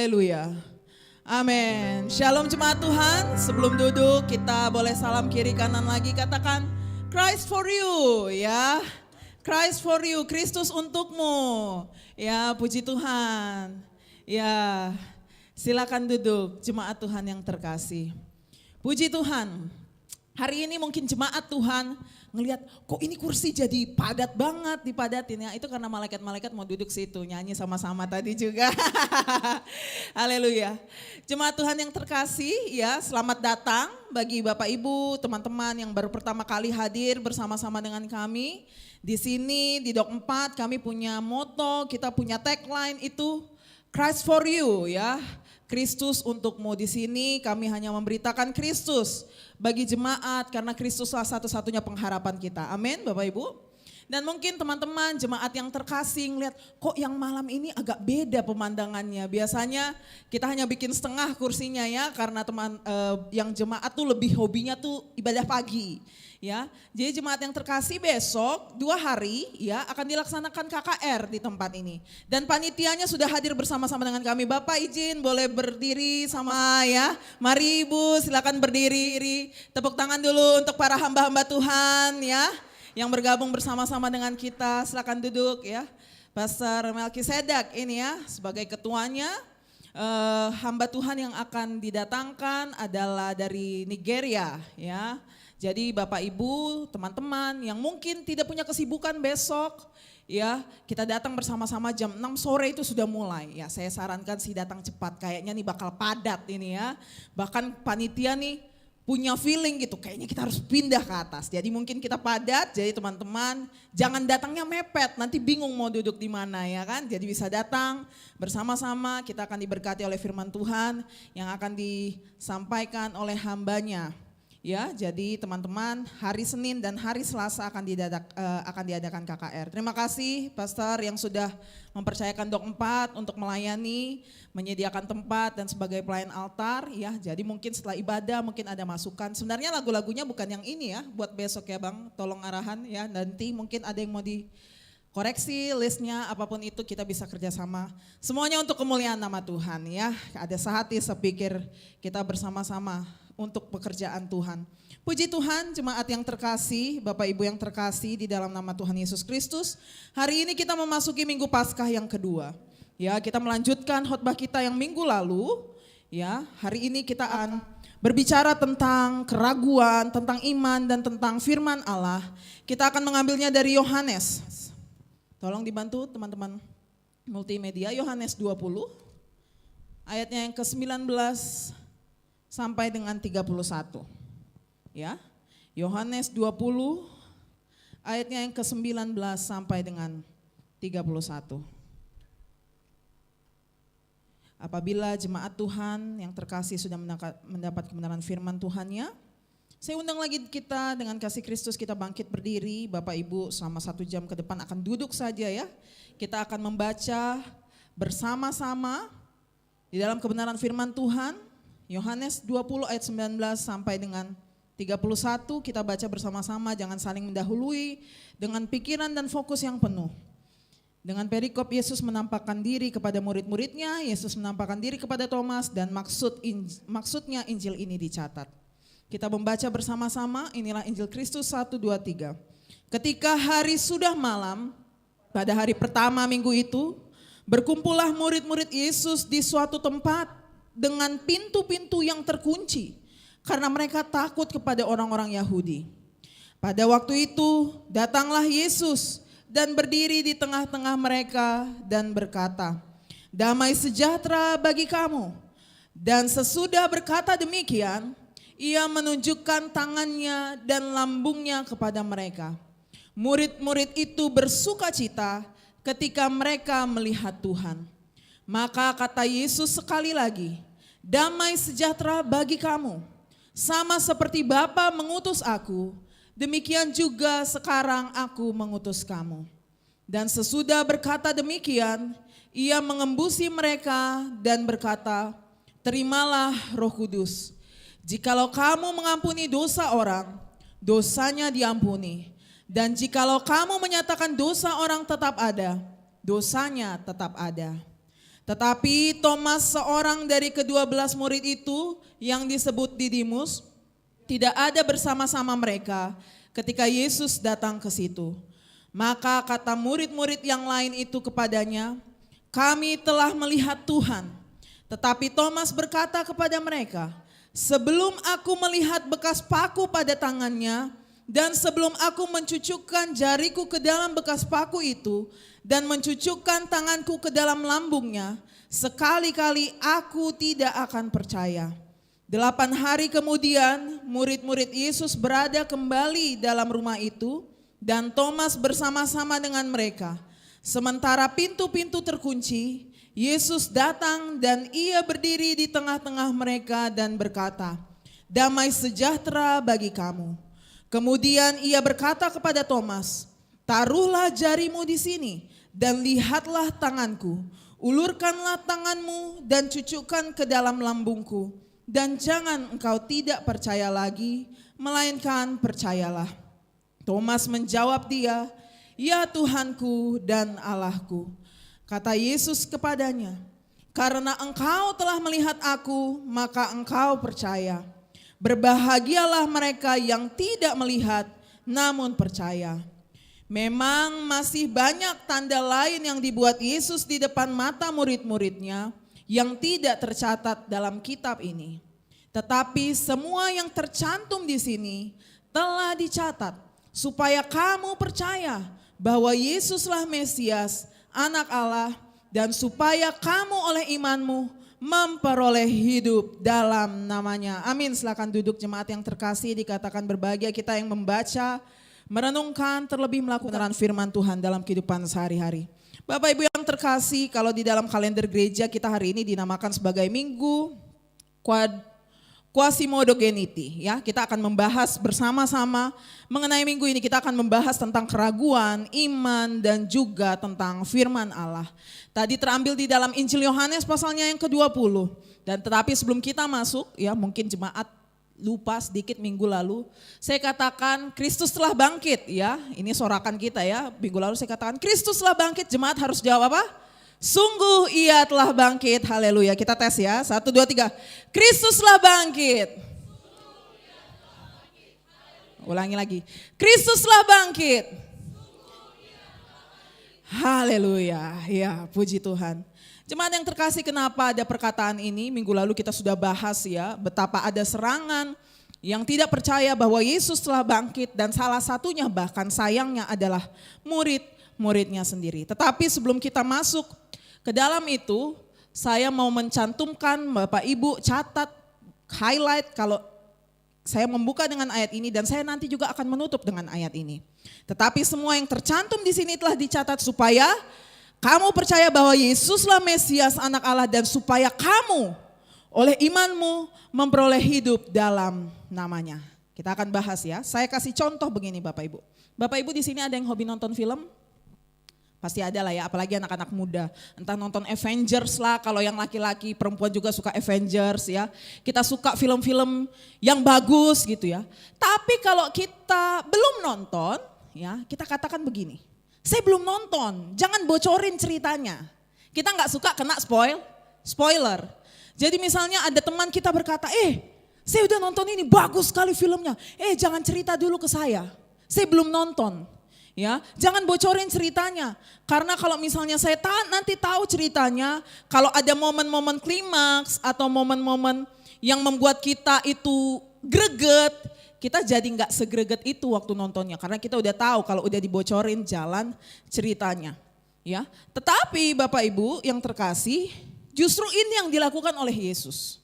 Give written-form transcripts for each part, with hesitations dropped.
Haleluya. Amin. Shalom jemaat Tuhan. Sebelum duduk kita boleh salam kiri kanan lagi, katakan Christ for you ya. Christ for you, Kristus untukmu. Ya, puji Tuhan. Ya, silakan duduk jemaat Tuhan yang terkasih. Puji Tuhan. Hari ini mungkin jemaat Tuhan ngelihat kok ini kursi jadi padat banget, dipadatin ya. Itu karena malaikat-malaikat mau duduk situ, nyanyi sama-sama tadi juga. Haleluya. Jemaat Tuhan yang terkasih ya, selamat datang bagi Bapak Ibu, teman-teman yang baru pertama kali hadir bersama-sama dengan kami. Di sini di Dok 4 kami punya moto, kita punya tagline itu Christ for you ya. Kristus untukmu. Di sini kami hanya memberitakan Kristus bagi jemaat karena Kristuslah satu-satunya pengharapan kita. Amin Bapak Ibu. Dan mungkin teman-teman jemaat yang terkasih ngeliat kok yang malam ini agak beda pemandangannya. Biasanya kita hanya bikin setengah kursinya ya karena yang jemaat tuh lebih hobinya tuh ibadah pagi. Ya, jadi jemaat yang terkasih besok 2 hari ya akan dilaksanakan KKR di tempat ini. Dan panitianya sudah hadir bersama-sama dengan kami. Bapak izin boleh berdiri sama ya. Mari Ibu silakan berdiri. Tepuk tangan dulu untuk para hamba-hamba Tuhan ya. Yang bergabung bersama-sama dengan kita, silakan duduk ya. Pastor Melkisedek ini ya sebagai ketuanya. Hamba Tuhan yang akan didatangkan adalah dari Nigeria ya. Jadi Bapak Ibu, teman-teman yang mungkin tidak punya kesibukan besok, ya kita datang bersama-sama jam 6 sore itu sudah mulai. Ya saya sarankan sih datang cepat, kayaknya nih bakal padat ini ya. Bahkan panitia nih punya feeling gitu, kayaknya kita harus pindah ke atas. Jadi mungkin kita padat, jadi teman-teman jangan datangnya mepet, nanti bingung mau duduk di mana ya kan. Jadi bisa datang bersama-sama, kita akan diberkati oleh firman Tuhan yang akan disampaikan oleh hambanya. Ya, jadi teman-teman hari Senin dan hari Selasa akan diadakan KKR. Terima kasih Pastor yang sudah mempercayakan Dok 4 untuk melayani, menyediakan tempat dan sebagai pelayan altar. Ya, jadi mungkin setelah ibadah mungkin ada masukan. Sebenarnya lagu-lagunya bukan yang ini ya, buat besok ya Bang, tolong arahan ya. Nanti mungkin ada yang mau dikoreksi listnya, apapun itu kita bisa kerjasama. Semuanya untuk kemuliaan nama Tuhan ya. Ada sehati sepikir kita bersama-sama untuk pekerjaan Tuhan. Puji Tuhan, jemaat yang terkasih, Bapak Ibu yang terkasih di dalam nama Tuhan Yesus Kristus. Hari ini kita memasuki Minggu Paskah yang kedua. Ya, kita melanjutkan khotbah kita yang minggu lalu. Ya, hari ini kita akan berbicara tentang keraguan, tentang iman dan tentang firman Allah. Kita akan mengambilnya dari Yohanes. Tolong dibantu teman-teman multimedia, Yohanes 20 ayatnya yang ke-19 sampai dengan 31. Ya. Yohanes 20 ayatnya yang ke-19 sampai dengan 31. Apabila jemaat Tuhan yang terkasih sudah mendapat kebenaran firman Tuhannya, saya undang lagi kita dengan kasih Kristus kita bangkit berdiri. Bapak Ibu selama 1 jam ke depan akan duduk saja ya. Kita akan membaca bersama-sama di dalam kebenaran firman Tuhan. Yohanes 20 ayat 19 sampai dengan 31 kita baca bersama-sama, jangan saling mendahului dengan pikiran dan fokus yang penuh. Dengan perikop Yesus menampakkan diri kepada murid-muridnya, Yesus menampakkan diri kepada Thomas dan maksudnya Injil ini dicatat. Kita membaca bersama-sama, inilah Injil Kristus 1, 2, 3. Ketika hari sudah malam, pada hari pertama minggu itu, berkumpullah murid-murid Yesus di suatu tempat dengan pintu-pintu yang terkunci karena mereka takut kepada orang-orang Yahudi. Pada waktu itu datanglah Yesus dan berdiri di tengah-tengah mereka dan berkata, "Damai sejahtera bagi kamu." Dan sesudah berkata demikian, ia menunjukkan tangannya dan lambungnya kepada mereka. Murid-murid itu bersukacita ketika mereka melihat Tuhan. Maka kata Yesus sekali lagi, "Damai sejahtera bagi kamu. Sama seperti Bapa mengutus aku, demikian juga sekarang aku mengutus kamu." Dan sesudah berkata demikian, ia mengembusi mereka dan berkata, "Terimalah Roh Kudus. Jikalau kamu mengampuni dosa orang, dosanya diampuni. Dan jikalau kamu menyatakan dosa orang tetap ada, dosanya tetap ada." Tetapi Thomas, seorang dari ke-12 murid itu yang disebut Didimus, tidak ada bersama-sama mereka ketika Yesus datang ke situ. Maka kata murid-murid yang lain itu kepadanya, "Kami telah melihat Tuhan." Tetapi Thomas berkata kepada mereka, "Sebelum aku melihat bekas paku pada tangannya, dan sebelum aku mencucukkan jariku ke dalam bekas paku itu, dan mencucukkan tanganku ke dalam lambungnya, sekali-kali aku tidak akan percaya." 8 hari kemudian, murid-murid Yesus berada kembali dalam rumah itu, dan Thomas bersama-sama dengan mereka. Sementara pintu-pintu terkunci, Yesus datang dan ia berdiri di tengah-tengah mereka dan berkata, "Damai sejahtera bagi kamu." Kemudian ia berkata kepada Thomas, "Taruhlah jarimu di sini dan lihatlah tanganku. Ulurkanlah tanganmu dan cucukkan ke dalam lambungku. Dan jangan engkau tidak percaya lagi, melainkan percayalah." Thomas menjawab dia, "Ya Tuhanku dan Allahku." Kata Yesus kepadanya, "Karena engkau telah melihat aku, maka engkau percaya. Berbahagialah mereka yang tidak melihat, namun percaya." Memang masih banyak tanda lain yang dibuat Yesus di depan mata murid-muridnya yang tidak tercatat dalam kitab ini. Tetapi semua yang tercantum di sini telah dicatat supaya kamu percaya bahwa Yesuslah Mesias, Anak Allah, dan supaya kamu oleh imanmu memperoleh hidup dalam namanya. Amin. Silakan duduk jemaat yang terkasih, dikatakan berbahagia kita yang membaca, merenungkan, terlebih melakukan firman Tuhan dalam kehidupan sehari-hari. Bapak Ibu yang terkasih, kalau di dalam kalender gereja kita hari ini dinamakan sebagai Minggu Quasimodogeneity, ya. Kita akan membahas bersama-sama mengenai minggu ini, kita akan membahas tentang keraguan, iman, dan juga tentang firman Allah. Tadi terambil di dalam Injil Yohanes pasalnya yang ke-20. Dan tetapi sebelum kita masuk, ya mungkin jemaat lupa sedikit minggu lalu, saya katakan Kristus telah bangkit, ya. Ini sorakan kita, ya. Minggu lalu saya katakan Kristus telah bangkit, jemaat harus jawab apa? Sungguh ia telah bangkit, haleluya. Kita tes ya, 1, 2, 3. Kristus telah bangkit. Ulangi lagi, Kristus telah bangkit. Haleluya, ya puji Tuhan. Jemaat yang terkasih, kenapa ada perkataan ini? Minggu lalu kita sudah bahas, ya, betapa ada serangan yang tidak percaya bahwa Yesus telah bangkit, dan salah satunya bahkan sayangnya adalah murid-muridnya sendiri. Tetapi sebelum kita masuk ke dalam itu, saya mau mencantumkan, Bapak Ibu catat, highlight kalau saya membuka dengan ayat ini, dan saya nanti juga akan menutup dengan ayat ini. Tetapi semua yang tercantum di sini telah dicatat supaya kamu percaya bahwa Yesuslah Mesias, Anak Allah, dan supaya kamu oleh imanmu memperoleh hidup dalam namanya. Kita akan bahas, ya. Saya kasih contoh begini Bapak Ibu. Bapak Ibu di sini ada yang hobi nonton film? Pasti ada lah, ya, apalagi anak-anak muda. Entah nonton Avengers lah, kalau yang laki-laki, perempuan juga suka Avengers, ya. Kita suka film-film yang bagus gitu, ya. Tapi kalau kita belum nonton, ya, kita katakan begini, saya belum nonton, jangan bocorin ceritanya. Kita nggak suka kena spoiler. Jadi misalnya ada teman kita berkata, saya udah nonton ini, bagus sekali filmnya. Jangan cerita dulu ke saya belum nonton. Ya, jangan bocorin ceritanya. Karena kalau misalnya saya nanti tahu ceritanya, kalau ada momen-momen klimaks atau momen-momen yang membuat kita itu greget, kita jadi nggak segreget itu waktu nontonnya, karena kita udah tahu kalau udah dibocorin jalan ceritanya. Ya, tetapi Bapak Ibu yang terkasih, justru ini yang dilakukan oleh Yesus.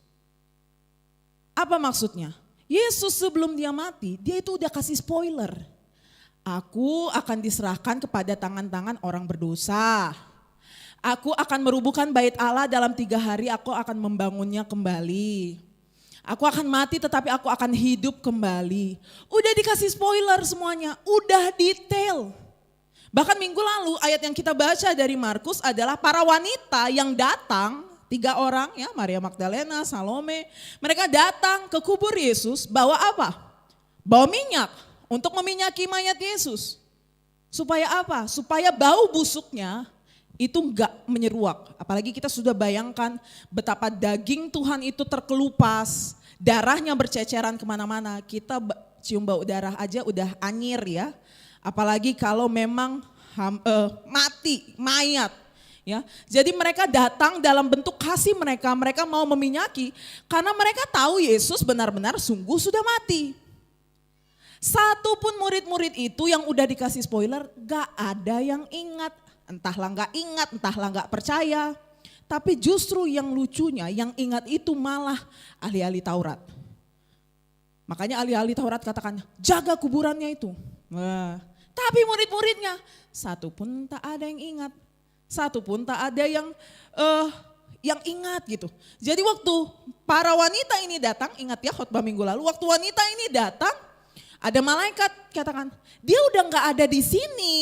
Apa maksudnya? Yesus sebelum dia mati, dia itu udah kasih spoiler. Aku akan diserahkan kepada tangan-tangan orang berdosa. Aku akan merubuhkan bait Allah dalam 3 hari, aku akan membangunnya kembali. Aku akan mati tetapi aku akan hidup kembali. Udah dikasih spoiler semuanya, udah detail. Bahkan minggu lalu ayat yang kita baca dari Markus adalah para wanita yang datang, 3 orang, ya, Maria Magdalena, Salome. Mereka datang ke kubur Yesus bawa apa? Bawa minyak untuk meminyaki mayat Yesus. Supaya apa? Supaya bau busuknya itu enggak menyeruak. Apalagi kita sudah bayangkan betapa daging Tuhan itu terkelupas, darahnya berceceran kemana-mana. Kita cium bau darah aja udah anyir ya. Apalagi kalau memang mati, mayat. Ya, jadi mereka datang dalam bentuk kasih mereka mau meminyaki karena mereka tahu Yesus benar-benar sungguh sudah mati. Satu pun murid-murid itu yang udah dikasih spoiler gak ada yang ingat. Entahlah gak ingat, entahlah gak percaya. Tapi justru yang lucunya yang ingat itu malah ahli-ahli Taurat. Makanya ahli-ahli Taurat katakan jaga kuburannya itu. Wah, tapi murid-muridnya satu pun tak ada yang ingat. Satu pun tak ada yang ingat gitu. Jadi waktu para wanita ini datang, ingat ya khotbah minggu lalu, waktu wanita ini datang, ada malaikat katakan, dia udah gak ada di sini.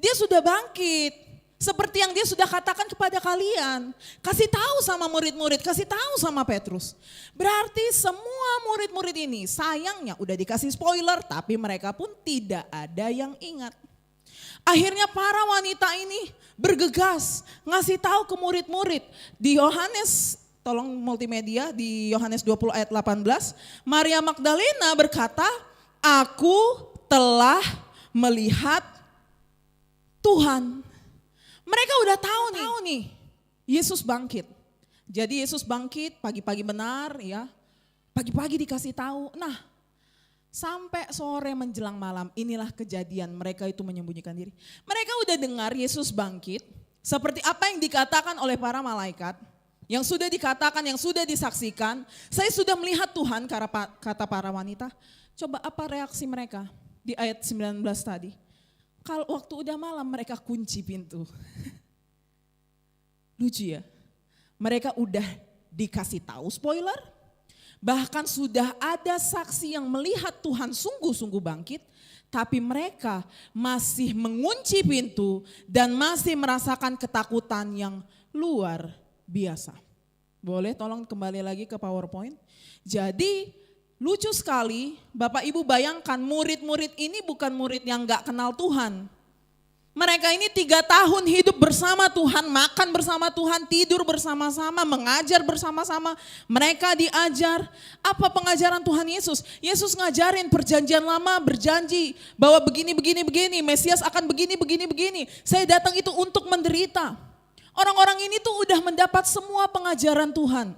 Dia sudah bangkit. Seperti yang dia sudah katakan kepada kalian. Kasih tahu sama murid-murid, kasih tahu sama Petrus. Berarti semua murid-murid ini sayangnya udah dikasih spoiler, tapi mereka pun tidak ada yang ingat. Akhirnya para wanita ini bergegas ngasih tahu ke murid-murid. Di Yohanes, tolong multimedia, di Yohanes 20 ayat 18, Maria Magdalena berkata, aku telah melihat Tuhan. Mereka udah tahu nih, Yesus bangkit. Jadi Yesus bangkit pagi-pagi benar ya, pagi-pagi dikasih tahu. Nah sampai sore menjelang malam inilah kejadian mereka itu menyembunyikan diri. Mereka udah dengar Yesus bangkit seperti apa yang dikatakan oleh para malaikat. Yang sudah dikatakan, yang sudah disaksikan. Saya sudah melihat Tuhan kata para wanita. Coba apa reaksi mereka di ayat 19 tadi. Kalau waktu udah malam mereka kunci pintu. Lucu ya. Mereka udah dikasih tahu spoiler. Bahkan sudah ada saksi yang melihat Tuhan sungguh-sungguh bangkit. Tapi mereka masih mengunci pintu dan masih merasakan ketakutan yang luar biasa. Boleh tolong kembali lagi ke PowerPoint. Jadi lucu sekali, Bapak Ibu bayangkan murid-murid ini bukan murid yang gak kenal Tuhan. Mereka ini 3 tahun hidup bersama Tuhan, makan bersama Tuhan, tidur bersama-sama, mengajar bersama-sama. Mereka diajar, apa pengajaran Tuhan Yesus? Yesus ngajarin perjanjian lama, berjanji bahwa begini, Mesias akan begini. Saya datang itu untuk menderita. Orang-orang ini tuh udah mendapat semua pengajaran Tuhan.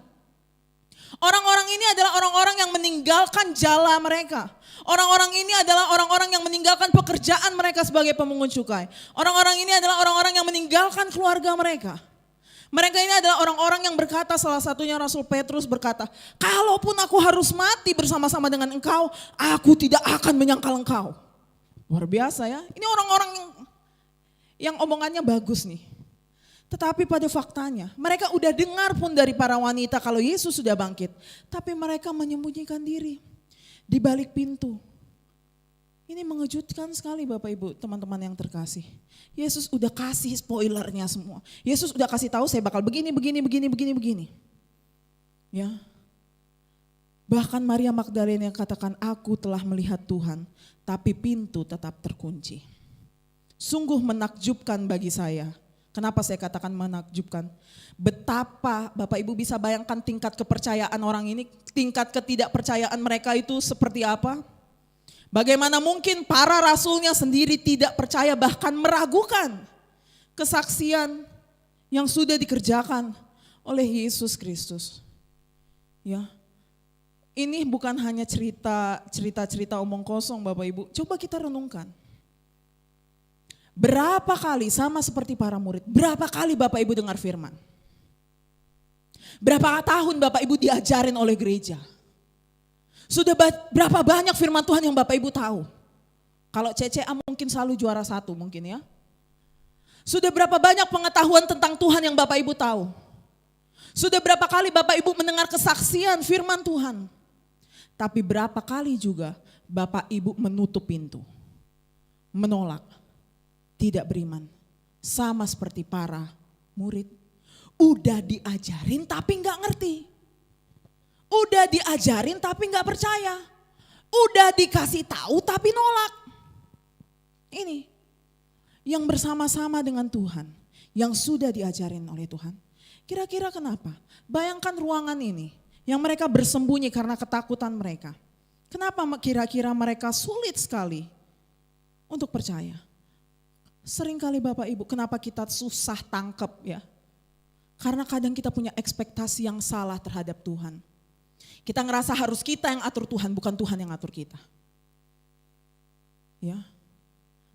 Orang-orang ini adalah orang-orang yang meninggalkan jala mereka. Orang-orang ini adalah orang-orang yang meninggalkan pekerjaan mereka sebagai pemungut cukai. Orang-orang ini adalah orang-orang yang meninggalkan keluarga mereka. Mereka ini adalah orang-orang yang berkata, salah satunya Rasul Petrus berkata, kalaupun aku harus mati bersama-sama dengan engkau, aku tidak akan menyangkal engkau. Luar biasa ya, ini orang-orang yang omongannya bagus nih. Tetapi pada faktanya mereka udah dengar pun dari para wanita kalau Yesus sudah bangkit. Tapi mereka menyembunyikan diri di balik pintu. Ini mengejutkan sekali Bapak Ibu teman-teman yang terkasih. Yesus udah kasih spoilernya semua. Yesus udah kasih tahu saya bakal begini. Ya. Bahkan Maria Magdalena yang katakan aku telah melihat Tuhan. Tapi pintu tetap terkunci. Sungguh menakjubkan bagi saya. Kenapa saya katakan menakjubkan? Betapa Bapak Ibu bisa bayangkan tingkat kepercayaan orang ini, tingkat ketidakpercayaan mereka itu seperti apa? Bagaimana mungkin para rasulnya sendiri tidak percaya bahkan meragukan kesaksian yang sudah dikerjakan oleh Yesus Kristus. Ya. Ini bukan hanya cerita omong kosong Bapak Ibu, coba kita renungkan. Berapa kali sama seperti para murid, berapa kali Bapak Ibu dengar firman? Berapa tahun Bapak Ibu diajarin oleh gereja? Sudah berapa banyak firman Tuhan yang Bapak Ibu tahu? Kalau CCA mungkin selalu juara 1 mungkin ya. Sudah berapa banyak pengetahuan tentang Tuhan yang Bapak Ibu tahu? Sudah berapa kali Bapak Ibu mendengar kesaksian firman Tuhan? Tapi berapa kali juga Bapak Ibu menutup pintu, menolak, tidak beriman, sama seperti para murid. Udah diajarin tapi gak ngerti. Udah diajarin tapi gak percaya. Udah dikasih tahu tapi nolak. Ini yang bersama-sama dengan Tuhan, yang sudah diajarin oleh Tuhan. Kira-kira kenapa? Bayangkan ruangan ini yang mereka bersembunyi karena ketakutan mereka. Kenapa kira-kira mereka sulit sekali untuk percaya? Seringkali Bapak Ibu, kenapa kita susah tangkep ya? Karena kadang kita punya ekspektasi yang salah terhadap Tuhan. Kita ngerasa harus kita yang atur Tuhan, bukan Tuhan yang atur kita. Ya.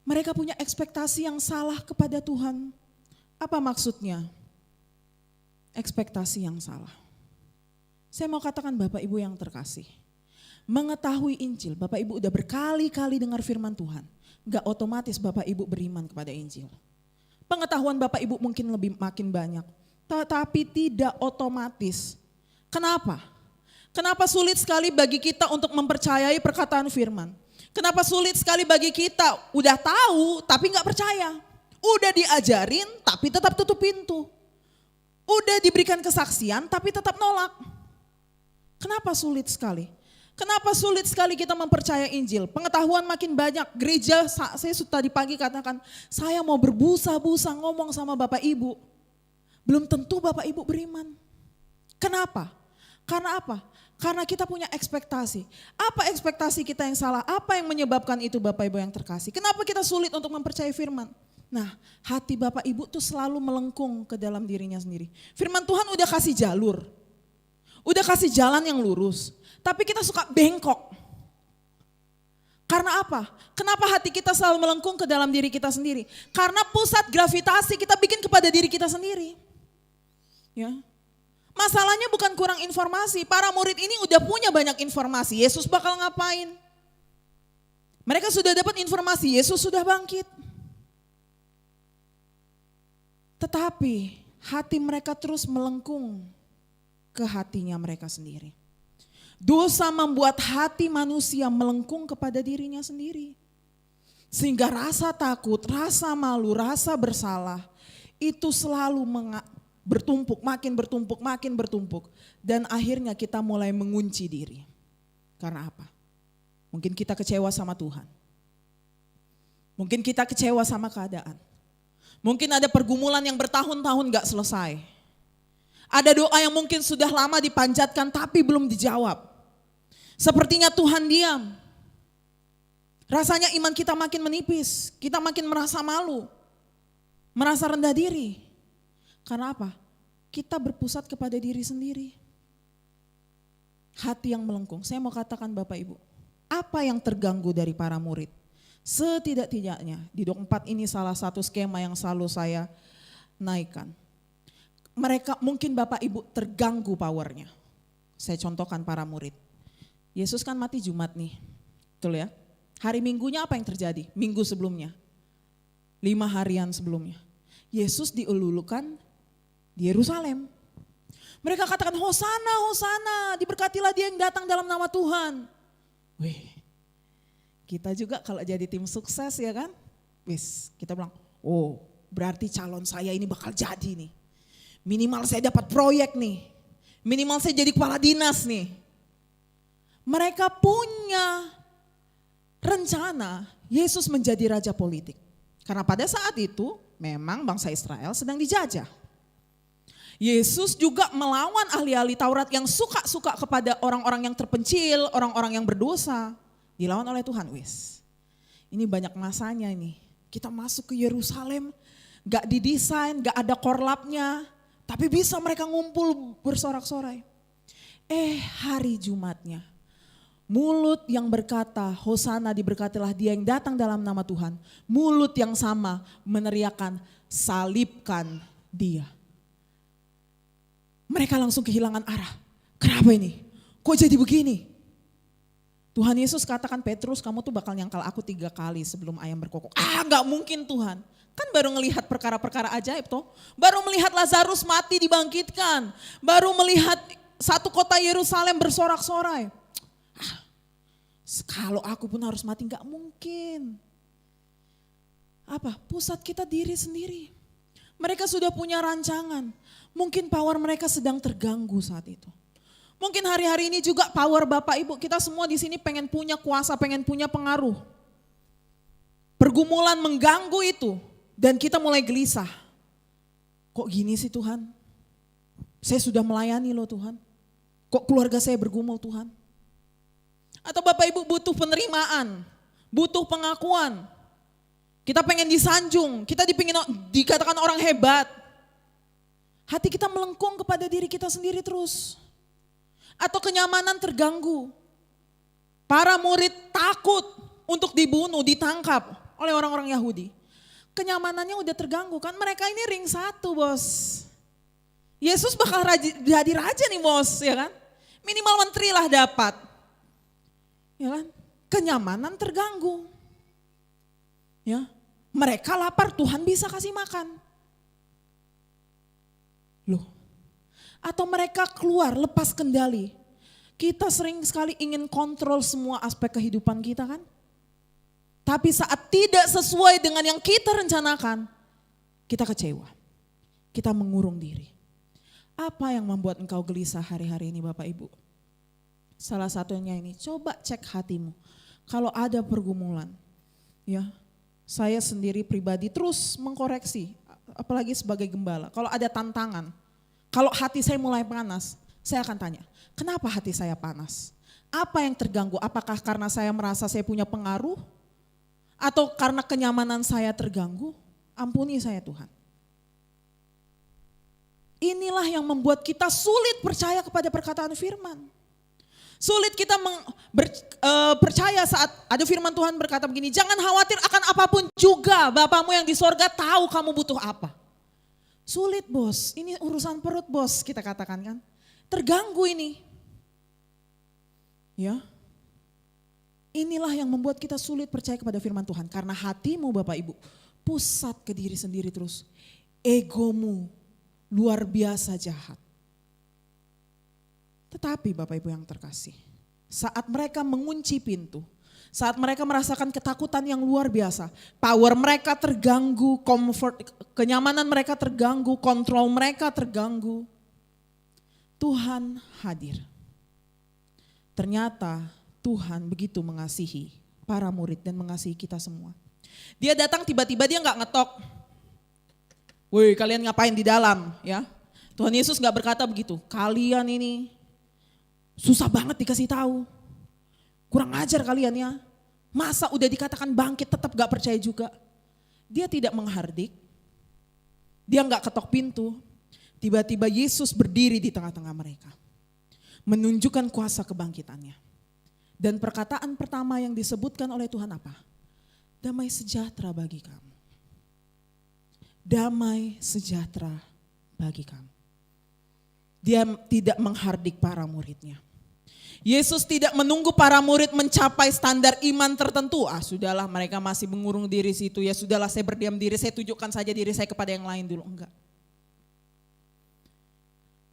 Mereka punya ekspektasi yang salah kepada Tuhan. Apa maksudnya? Ekspektasi yang salah. Saya mau katakan Bapak Ibu yang terkasih. Mengetahui Injil, Bapak Ibu udah berkali-kali dengar firman Tuhan. Gak otomatis Bapak Ibu beriman kepada Injil. Pengetahuan Bapak Ibu mungkin makin banyak. Tetapi tidak otomatis. Kenapa? Kenapa sulit sekali bagi kita untuk mempercayai perkataan firman? Kenapa sulit sekali bagi kita udah tahu tapi gak percaya? Udah diajarin tapi tetap tutup pintu. Udah diberikan kesaksian tapi tetap nolak. Kenapa sulit sekali? Kenapa sulit sekali kita mempercayai Injil? Pengetahuan makin banyak. Gereja, saya tadi pagi katakan, saya mau berbusa-busa ngomong sama Bapak Ibu. Belum tentu Bapak Ibu beriman. Kenapa? Karena apa? Karena kita punya ekspektasi. Apa ekspektasi kita yang salah? Apa yang menyebabkan itu Bapak Ibu yang terkasih? Kenapa kita sulit untuk mempercayai firman? Nah, hati Bapak Ibu tuh selalu melengkung ke dalam dirinya sendiri. Firman Tuhan udah kasih jalur. Udah kasih jalan yang lurus. Tapi kita suka bengkok. Karena apa? Kenapa hati kita selalu melengkung ke dalam diri kita sendiri? Karena pusat gravitasi kita bikin kepada diri kita sendiri. Ya. Masalahnya bukan kurang informasi. Para murid ini udah punya banyak informasi. Yesus bakal ngapain? Mereka sudah dapat informasi, Yesus sudah bangkit. Tetapi hati mereka terus melengkung ke hatinya mereka sendiri. Dosa membuat hati manusia melengkung kepada dirinya sendiri. Sehingga rasa takut, rasa malu, rasa bersalah itu selalu bertumpuk, makin bertumpuk. Dan akhirnya kita mulai mengunci diri. Karena apa? Mungkin kita kecewa sama Tuhan. Mungkin kita kecewa sama keadaan. Mungkin ada pergumulan yang bertahun-tahun gak selesai. Ada doa yang mungkin sudah lama dipanjatkan tapi belum dijawab. Sepertinya Tuhan diam. Rasanya iman kita makin menipis, kita makin merasa malu, merasa rendah diri. Karena apa? Kita berpusat kepada diri sendiri. Hati yang melengkung. Saya mau katakan Bapak Ibu, apa yang terganggu dari para murid? Setidak-tidaknya di Dok 4 ini salah satu skema yang selalu saya naikkan. Mereka mungkin Bapak Ibu terganggu powernya. Saya contohkan para murid. Yesus kan mati Jumat nih, betul ya? Hari Minggunya apa yang terjadi? Minggu sebelumnya, 5 harian sebelumnya. Yesus dielulukan di Yerusalem. Mereka katakan Hosana, Hosana, diberkatilah dia yang datang dalam nama Tuhan. Wih, kita juga kalau jadi tim sukses ya kan? Wis, kita bilang, oh berarti calon saya ini bakal jadi nih. Minimal saya dapat proyek nih, minimal saya jadi kepala dinas nih. Mereka punya rencana Yesus menjadi raja politik. Karena pada saat itu memang bangsa Israel sedang dijajah. Yesus juga melawan ahli-ahli Taurat yang suka-suka kepada orang-orang yang terpencil, orang-orang yang berdosa. Dilawan oleh Tuhan. Wis, ini banyak masanya ini. Kita masuk ke Yerusalem, gak didesain, gak ada korlapnya. Tapi bisa mereka ngumpul bersorak-sorai. Hari Jumatnya. Mulut yang berkata, Hosana diberkatilah dia yang datang dalam nama Tuhan. Mulut yang sama meneriakan, salibkan dia. Mereka langsung kehilangan arah. Kenapa ini? Kok jadi begini? Tuhan Yesus katakan, Petrus kamu tuh bakal nyangkal aku 3 kali sebelum ayam berkokok. Gak mungkin Tuhan. Kan baru melihat perkara-perkara ajaib toh. Baru melihat Lazarus mati dibangkitkan. Baru melihat satu kota Yerusalem bersorak-sorai. Kalau aku pun harus mati, gak mungkin. Apa? Pusat kita diri sendiri. Mereka sudah punya rancangan. Mungkin power mereka sedang terganggu saat itu. Mungkin hari-hari ini juga power Bapak Ibu, kita semua di sini pengen punya kuasa, pengen punya pengaruh. Pergumulan mengganggu itu dan kita mulai gelisah. Kok gini sih Tuhan? Saya sudah melayani loh Tuhan. Kok keluarga saya bergumul Tuhan? Atau Bapak Ibu butuh penerimaan, butuh pengakuan. Kita pengen disanjung, kita dikatakan orang hebat. Hati kita melengkung kepada diri kita sendiri terus. Atau kenyamanan terganggu. Para murid takut untuk dibunuh, ditangkap oleh orang-orang Yahudi. Kenyamanannya udah terganggu kan, mereka ini ring satu bos. Yesus bakal jadi raja nih bos, ya kan? Minimal menteri lah dapat. Ya kan? Kenyamanan terganggu. Ya, mereka lapar, Tuhan bisa kasih makan. Loh. Atau mereka keluar lepas kendali. Kita sering sekali ingin kontrol semua aspek kehidupan kita kan? Tapi saat tidak sesuai dengan yang kita rencanakan, kita kecewa. Kita mengurung diri. Apa yang membuat engkau gelisah hari-hari ini Bapak Ibu? Salah satunya ini, coba cek hatimu. Kalau ada pergumulan, ya, saya sendiri pribadi terus mengkoreksi, apalagi sebagai gembala. Kalau ada tantangan, kalau hati saya mulai panas, saya akan tanya, kenapa hati saya panas? Apa yang terganggu? Apakah karena saya merasa saya punya pengaruh? Atau karena kenyamanan saya terganggu? Ampuni saya Tuhan. Inilah yang membuat kita sulit percaya kepada perkataan firman. Sulit kita percaya saat ada firman Tuhan berkata begini, jangan khawatir akan apapun juga, Bapamu yang di sorga tahu kamu butuh apa. Sulit bos, ini urusan perut bos kita katakan kan. Terganggu ini. Ya. Inilah yang membuat kita sulit percaya kepada firman Tuhan. Karena hatimu Bapak Ibu pusat ke diri sendiri terus. Egomu luar biasa jahat. Tetapi Bapak Ibu yang terkasih, saat mereka mengunci pintu, saat mereka merasakan ketakutan yang luar biasa, power mereka terganggu, kenyamanan mereka terganggu, kontrol mereka terganggu, Tuhan hadir. Ternyata Tuhan begitu mengasihi para murid dan mengasihi kita semua. Dia datang tiba-tiba dia nggak ngetok. Woi kalian ngapain di dalam ya? Tuhan Yesus nggak berkata begitu. Kalian ini susah banget dikasih tahu. Kurang ajar kalian ya. Masa udah dikatakan bangkit tetap gak percaya juga. Dia tidak menghardik. Dia gak ketok pintu. Tiba-tiba Yesus berdiri di tengah-tengah mereka. Menunjukkan kuasa kebangkitannya. Dan perkataan pertama yang disebutkan oleh Tuhan apa? Damai sejahtera bagi kamu. Damai sejahtera bagi kamu. Dia tidak menghardik para muridnya. Yesus tidak menunggu para murid mencapai standar iman tertentu. Sudahlah mereka masih mengurung diri situ. Ya sudahlah saya berdiam diri, saya tunjukkan saja diri saya kepada yang lain dulu. Enggak.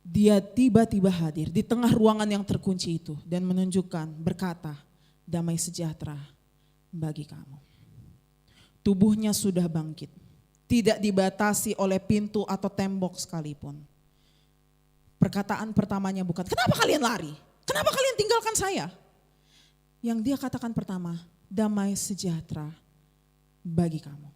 Dia tiba-tiba hadir di tengah ruangan yang terkunci itu. Dan menunjukkan, berkata, damai sejahtera bagi kamu. Tubuhnya sudah bangkit. Tidak dibatasi oleh pintu atau tembok sekalipun. Perkataan pertamanya bukan, kenapa kalian lari? Kenapa kalian tinggalkan saya? Yang dia katakan pertama, damai sejahtera bagi kamu.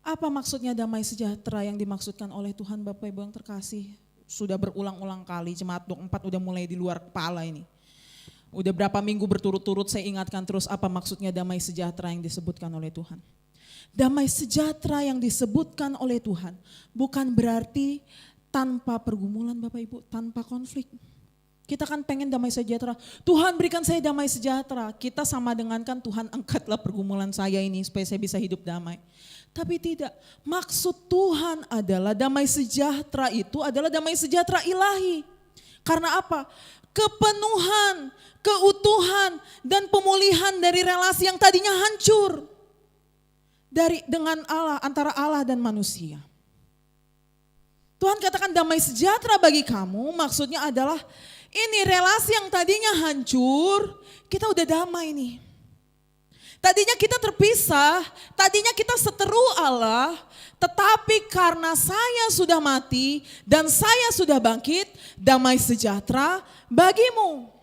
Apa maksudnya damai sejahtera yang dimaksudkan oleh Tuhan Bapak Ibu yang terkasih? Sudah berulang-ulang kali, jemaat Dok 4 udah mulai di luar kepala ini. Udah berapa minggu berturut-turut saya ingatkan terus apa maksudnya damai sejahtera yang disebutkan oleh Tuhan. Damai sejahtera yang disebutkan oleh Tuhan bukan berarti tanpa pergumulan Bapak Ibu, tanpa konflik. Kita kan pengen damai sejahtera. Tuhan berikan saya damai sejahtera. Kita sama dengan kan Tuhan angkatlah pergumulan saya ini supaya saya bisa hidup damai. Tapi tidak, maksud Tuhan adalah damai sejahtera itu adalah damai sejahtera ilahi. Karena apa? Kepenuhan, keutuhan dan pemulihan dari relasi yang tadinya hancur. Dengan Allah, antara Allah dan manusia. Tuhan katakan damai sejahtera bagi kamu, maksudnya adalah ini relasi yang tadinya hancur, kita udah damai nih. Tadinya kita terpisah, tadinya kita seteru Allah, tetapi karena saya sudah mati dan saya sudah bangkit, damai sejahtera bagimu.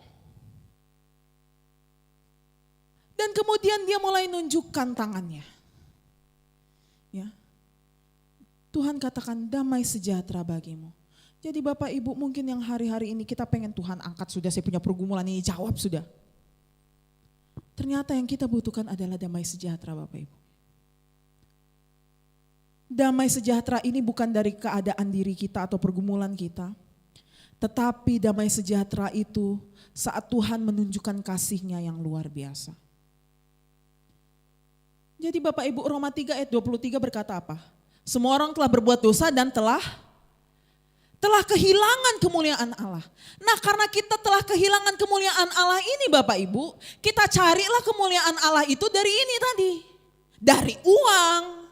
Dan kemudian dia mulai nunjukkan tangannya. Ya. Tuhan katakan damai sejahtera bagimu. Jadi Bapak Ibu mungkin yang hari-hari ini kita pengen Tuhan angkat sudah, saya punya pergumulan ini, jawab sudah. Ternyata yang kita butuhkan adalah damai sejahtera Bapak Ibu. Damai sejahtera ini bukan dari keadaan diri kita atau pergumulan kita. Tetapi damai sejahtera itu saat Tuhan menunjukkan kasih-Nya yang luar biasa. Jadi Bapak Ibu, Roma 3 ayat 23 berkata apa? Semua orang telah berbuat dosa dan telah kehilangan kemuliaan Allah. Nah, karena kita telah kehilangan kemuliaan Allah ini Bapak Ibu, kita carilah kemuliaan Allah itu dari ini tadi. Dari uang,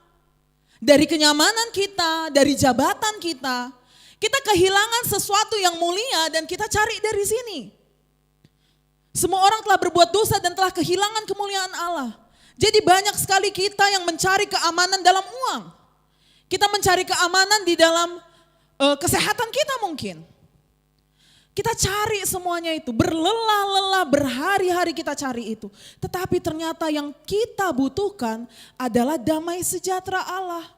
dari kenyamanan kita, dari jabatan kita. Kita kehilangan sesuatu yang mulia dan kita cari dari sini. Semua orang telah berbuat dosa dan telah kehilangan kemuliaan Allah. Jadi banyak sekali kita yang mencari keamanan dalam uang. Kita mencari keamanan di dalam kesehatan kita mungkin. Kita cari semuanya itu, berlelah-lelah, berhari-hari kita cari itu. Tetapi ternyata yang kita butuhkan adalah damai sejahtera Allah.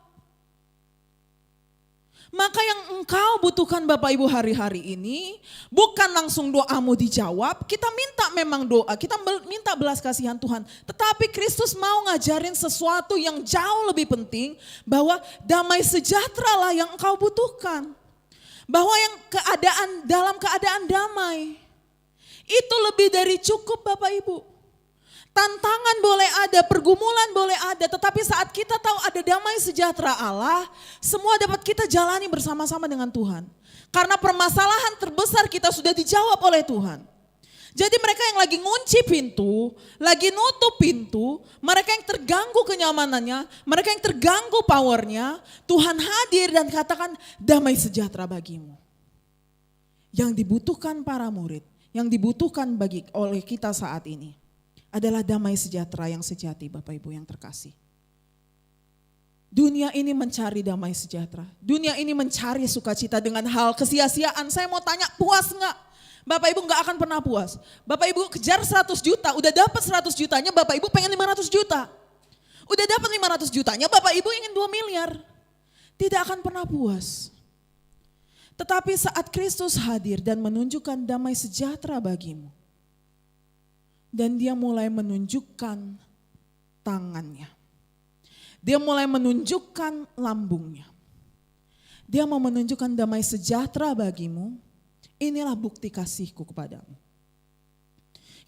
Maka yang engkau butuhkan Bapak Ibu hari-hari ini bukan langsung doamu dijawab, kita minta memang doa, kita minta belas kasihan Tuhan. Tetapi Kristus mau ngajarin sesuatu yang jauh lebih penting, bahwa damai sejahtera lah yang engkau butuhkan. Bahwa yang dalam keadaan damai, itu lebih dari cukup Bapak Ibu. Tantangan boleh ada, pergumulan boleh ada, tetapi saat kita tahu ada damai sejahtera Allah, semua dapat kita jalani bersama-sama dengan Tuhan. Karena permasalahan terbesar kita sudah dijawab oleh Tuhan. Jadi mereka yang lagi ngunci pintu, lagi nutup pintu, mereka yang terganggu kenyamanannya, mereka yang terganggu powernya, Tuhan hadir dan katakan damai sejahtera bagimu. Yang dibutuhkan para murid, yang dibutuhkan oleh kita saat ini adalah damai sejahtera yang sejati Bapak Ibu yang terkasih. Dunia ini mencari damai sejahtera. Dunia ini mencari sukacita dengan hal kesia-siaan. Saya mau tanya, puas enggak? Bapak Ibu enggak akan pernah puas. Bapak Ibu kejar 100 juta, udah dapat 100 jutanya, Bapak Ibu pengen 500 juta. Udah dapat 500 jutanya, Bapak Ibu ingin 2 miliar. Tidak akan pernah puas. Tetapi saat Kristus hadir dan menunjukkan damai sejahtera bagimu, dan dia mulai menunjukkan tangannya. Dia mulai menunjukkan lambungnya. Dia mau menunjukkan damai sejahtera bagimu. Inilah bukti kasihku kepadamu.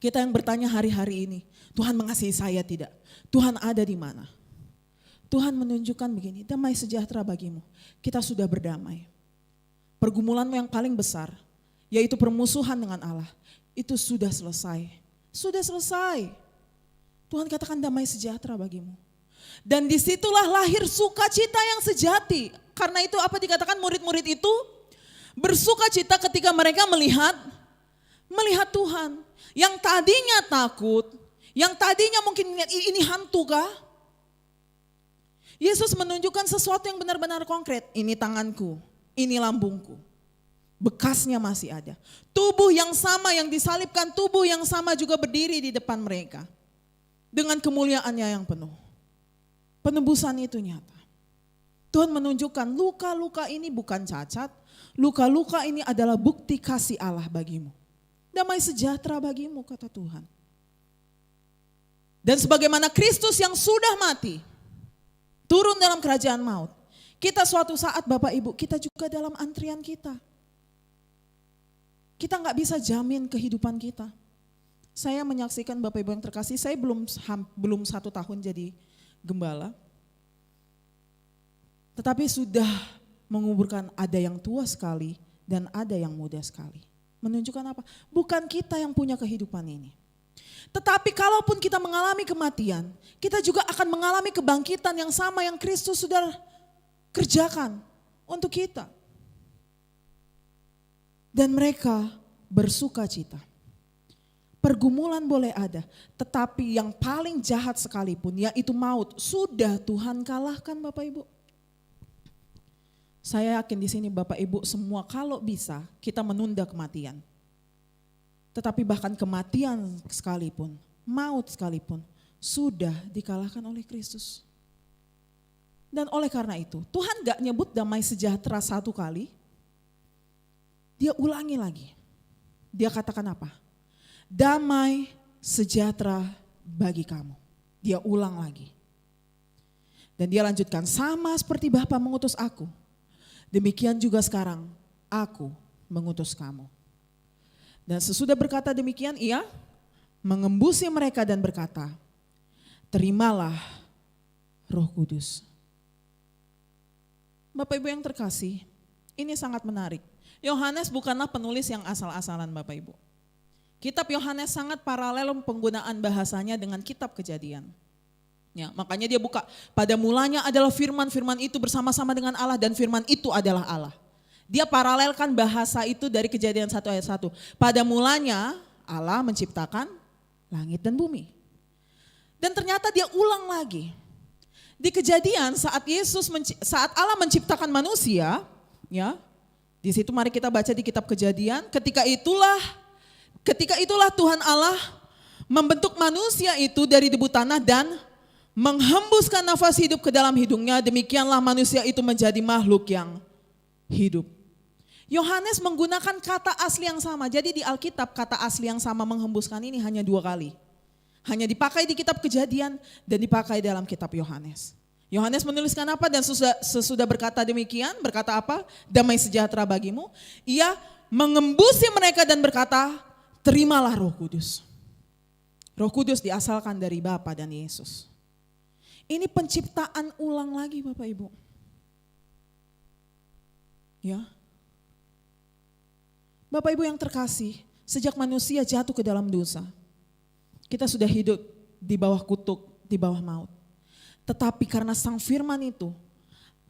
Kita yang bertanya hari-hari ini, Tuhan mengasihi saya tidak? Tuhan ada di mana? Tuhan menunjukkan begini, damai sejahtera bagimu. Kita sudah berdamai. Pergumulanmu yang paling besar, yaitu permusuhan dengan Allah, itu sudah selesai. Sudah selesai. Tuhan katakan damai sejahtera bagimu. Dan disitulah lahir sukacita yang sejati. Karena itu apa dikatakan murid-murid itu bersukacita ketika mereka melihat Tuhan. Yang tadinya takut, yang tadinya mungkin ini hantu kah? Yesus menunjukkan sesuatu yang benar-benar konkret. Ini tanganku, ini lambungku. Bekasnya masih ada. Tubuh yang sama yang disalibkan, tubuh yang sama juga berdiri di depan mereka. Dengan kemuliaannya yang penuh. Penebusan itu nyata. Tuhan menunjukkan luka-luka ini bukan cacat. Luka-luka ini adalah bukti kasih Allah bagimu. Damai sejahtera bagimu kata Tuhan. Dan sebagaimana Kristus yang sudah mati, turun dalam kerajaan maut. Kita suatu saat Bapak Ibu, kita juga dalam antrian kita. Kita nggak bisa jamin kehidupan kita. Saya menyaksikan Bapak Ibu yang terkasih, saya belum 1 tahun jadi gembala. Tetapi sudah menguburkan ada yang tua sekali dan ada yang muda sekali. Menunjukkan apa? Bukan kita yang punya kehidupan ini. Tetapi kalaupun kita mengalami kematian, kita juga akan mengalami kebangkitan yang sama yang Kristus sudah kerjakan untuk kita. Dan mereka bersuka cita. Pergumulan boleh ada, tetapi yang paling jahat sekalipun yaitu maut sudah Tuhan kalahkan Bapak Ibu. Saya yakin di sini Bapak Ibu semua kalau bisa kita menunda kematian. Tetapi bahkan kematian sekalipun, maut sekalipun sudah dikalahkan oleh Kristus. Dan oleh karena itu, Tuhan gak nyebut damai sejahtera satu kali, dia ulangi lagi. Dia katakan apa? Damai sejahtera bagi kamu. Dia ulang lagi. Dan dia lanjutkan, sama seperti Bapa mengutus aku, demikian juga sekarang aku mengutus kamu. Dan sesudah berkata demikian, ia mengembusi mereka dan berkata, terimalah Roh Kudus. Bapak Ibu yang terkasih, ini sangat menarik. Yohanes bukanlah penulis yang asal-asalan Bapak Ibu. Kitab Yohanes sangat paralel penggunaan bahasanya dengan kitab Kejadian. Ya, makanya dia buka, pada mulanya adalah firman, firman itu bersama-sama dengan Allah dan firman itu adalah Allah. Dia paralelkan bahasa itu dari Kejadian 1 ayat 1. Pada mulanya Allah menciptakan langit dan bumi. Dan ternyata dia ulang lagi. Di Kejadian saat Allah menciptakan manusia, ya, di situ mari kita baca di kitab Kejadian. Ketika itulah Tuhan Allah membentuk manusia itu dari debu tanah dan menghembuskan nafas hidup ke dalam hidungnya. Demikianlah manusia itu menjadi makhluk yang hidup. Yohanes menggunakan kata asli yang sama. Jadi di Alkitab kata asli yang sama menghembuskan ini hanya 2 kali. Hanya dipakai di kitab Kejadian dan dipakai dalam kitab Yohanes. Yohanes menuliskan apa dan sesudah berkata demikian, berkata apa? Damai sejahtera bagimu. Ia mengembusi mereka dan berkata, terimalah Roh Kudus. Roh Kudus diasalkan dari Bapa dan Yesus. Ini penciptaan ulang lagi Bapak Ibu. Ya. Bapak Ibu yang terkasih, sejak manusia jatuh ke dalam dosa, kita sudah hidup di bawah kutuk, di bawah maut. Tetapi karena sang firman itu,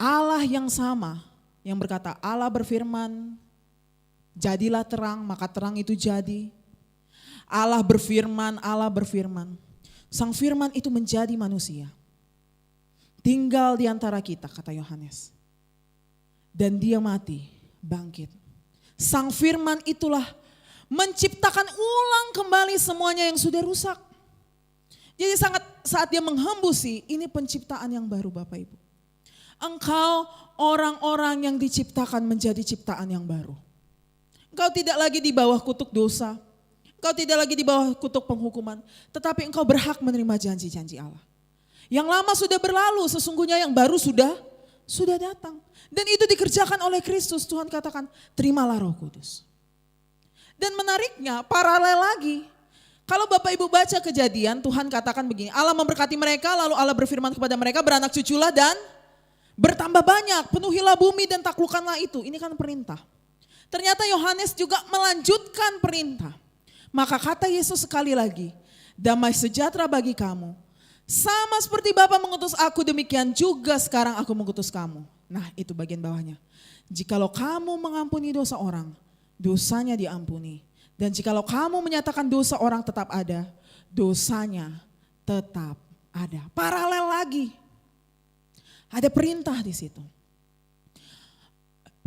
Allah yang sama, yang berkata Allah berfirman, jadilah terang, maka terang itu jadi. Allah berfirman. Sang firman itu menjadi manusia. Tinggal di antara kita, kata Yohanes. Dan dia mati, bangkit. Sang firman itulah menciptakan ulang kembali semuanya yang sudah rusak. Jadi saat dia menghembusi, ini penciptaan yang baru Bapak Ibu. Engkau orang-orang yang diciptakan menjadi ciptaan yang baru. Engkau tidak lagi di bawah kutuk dosa. Engkau tidak lagi di bawah kutuk penghukuman. Tetapi engkau berhak menerima janji-janji Allah. Yang lama sudah berlalu, sesungguhnya yang baru sudah datang. Dan itu dikerjakan oleh Kristus. Tuhan katakan, terimalah Roh Kudus. Dan menariknya, paralel lagi. Kalau Bapak Ibu baca Kejadian, Tuhan katakan begini, Allah memberkati mereka, lalu Allah berfirman kepada mereka, beranak cuculah dan bertambah banyak, penuhilah bumi dan taklukkanlah itu. Ini kan perintah. Ternyata Yohanes juga melanjutkan perintah. Maka kata Yesus sekali lagi, damai sejahtera bagi kamu. Sama seperti Bapa mengutus aku, demikian juga sekarang aku mengutus kamu. Nah itu bagian bawahnya. Jikalau kamu mengampuni dosa orang, dosanya diampuni. Dan jikalau kamu menyatakan dosa orang tetap ada, dosanya tetap ada. Paralel lagi. Ada perintah di situ.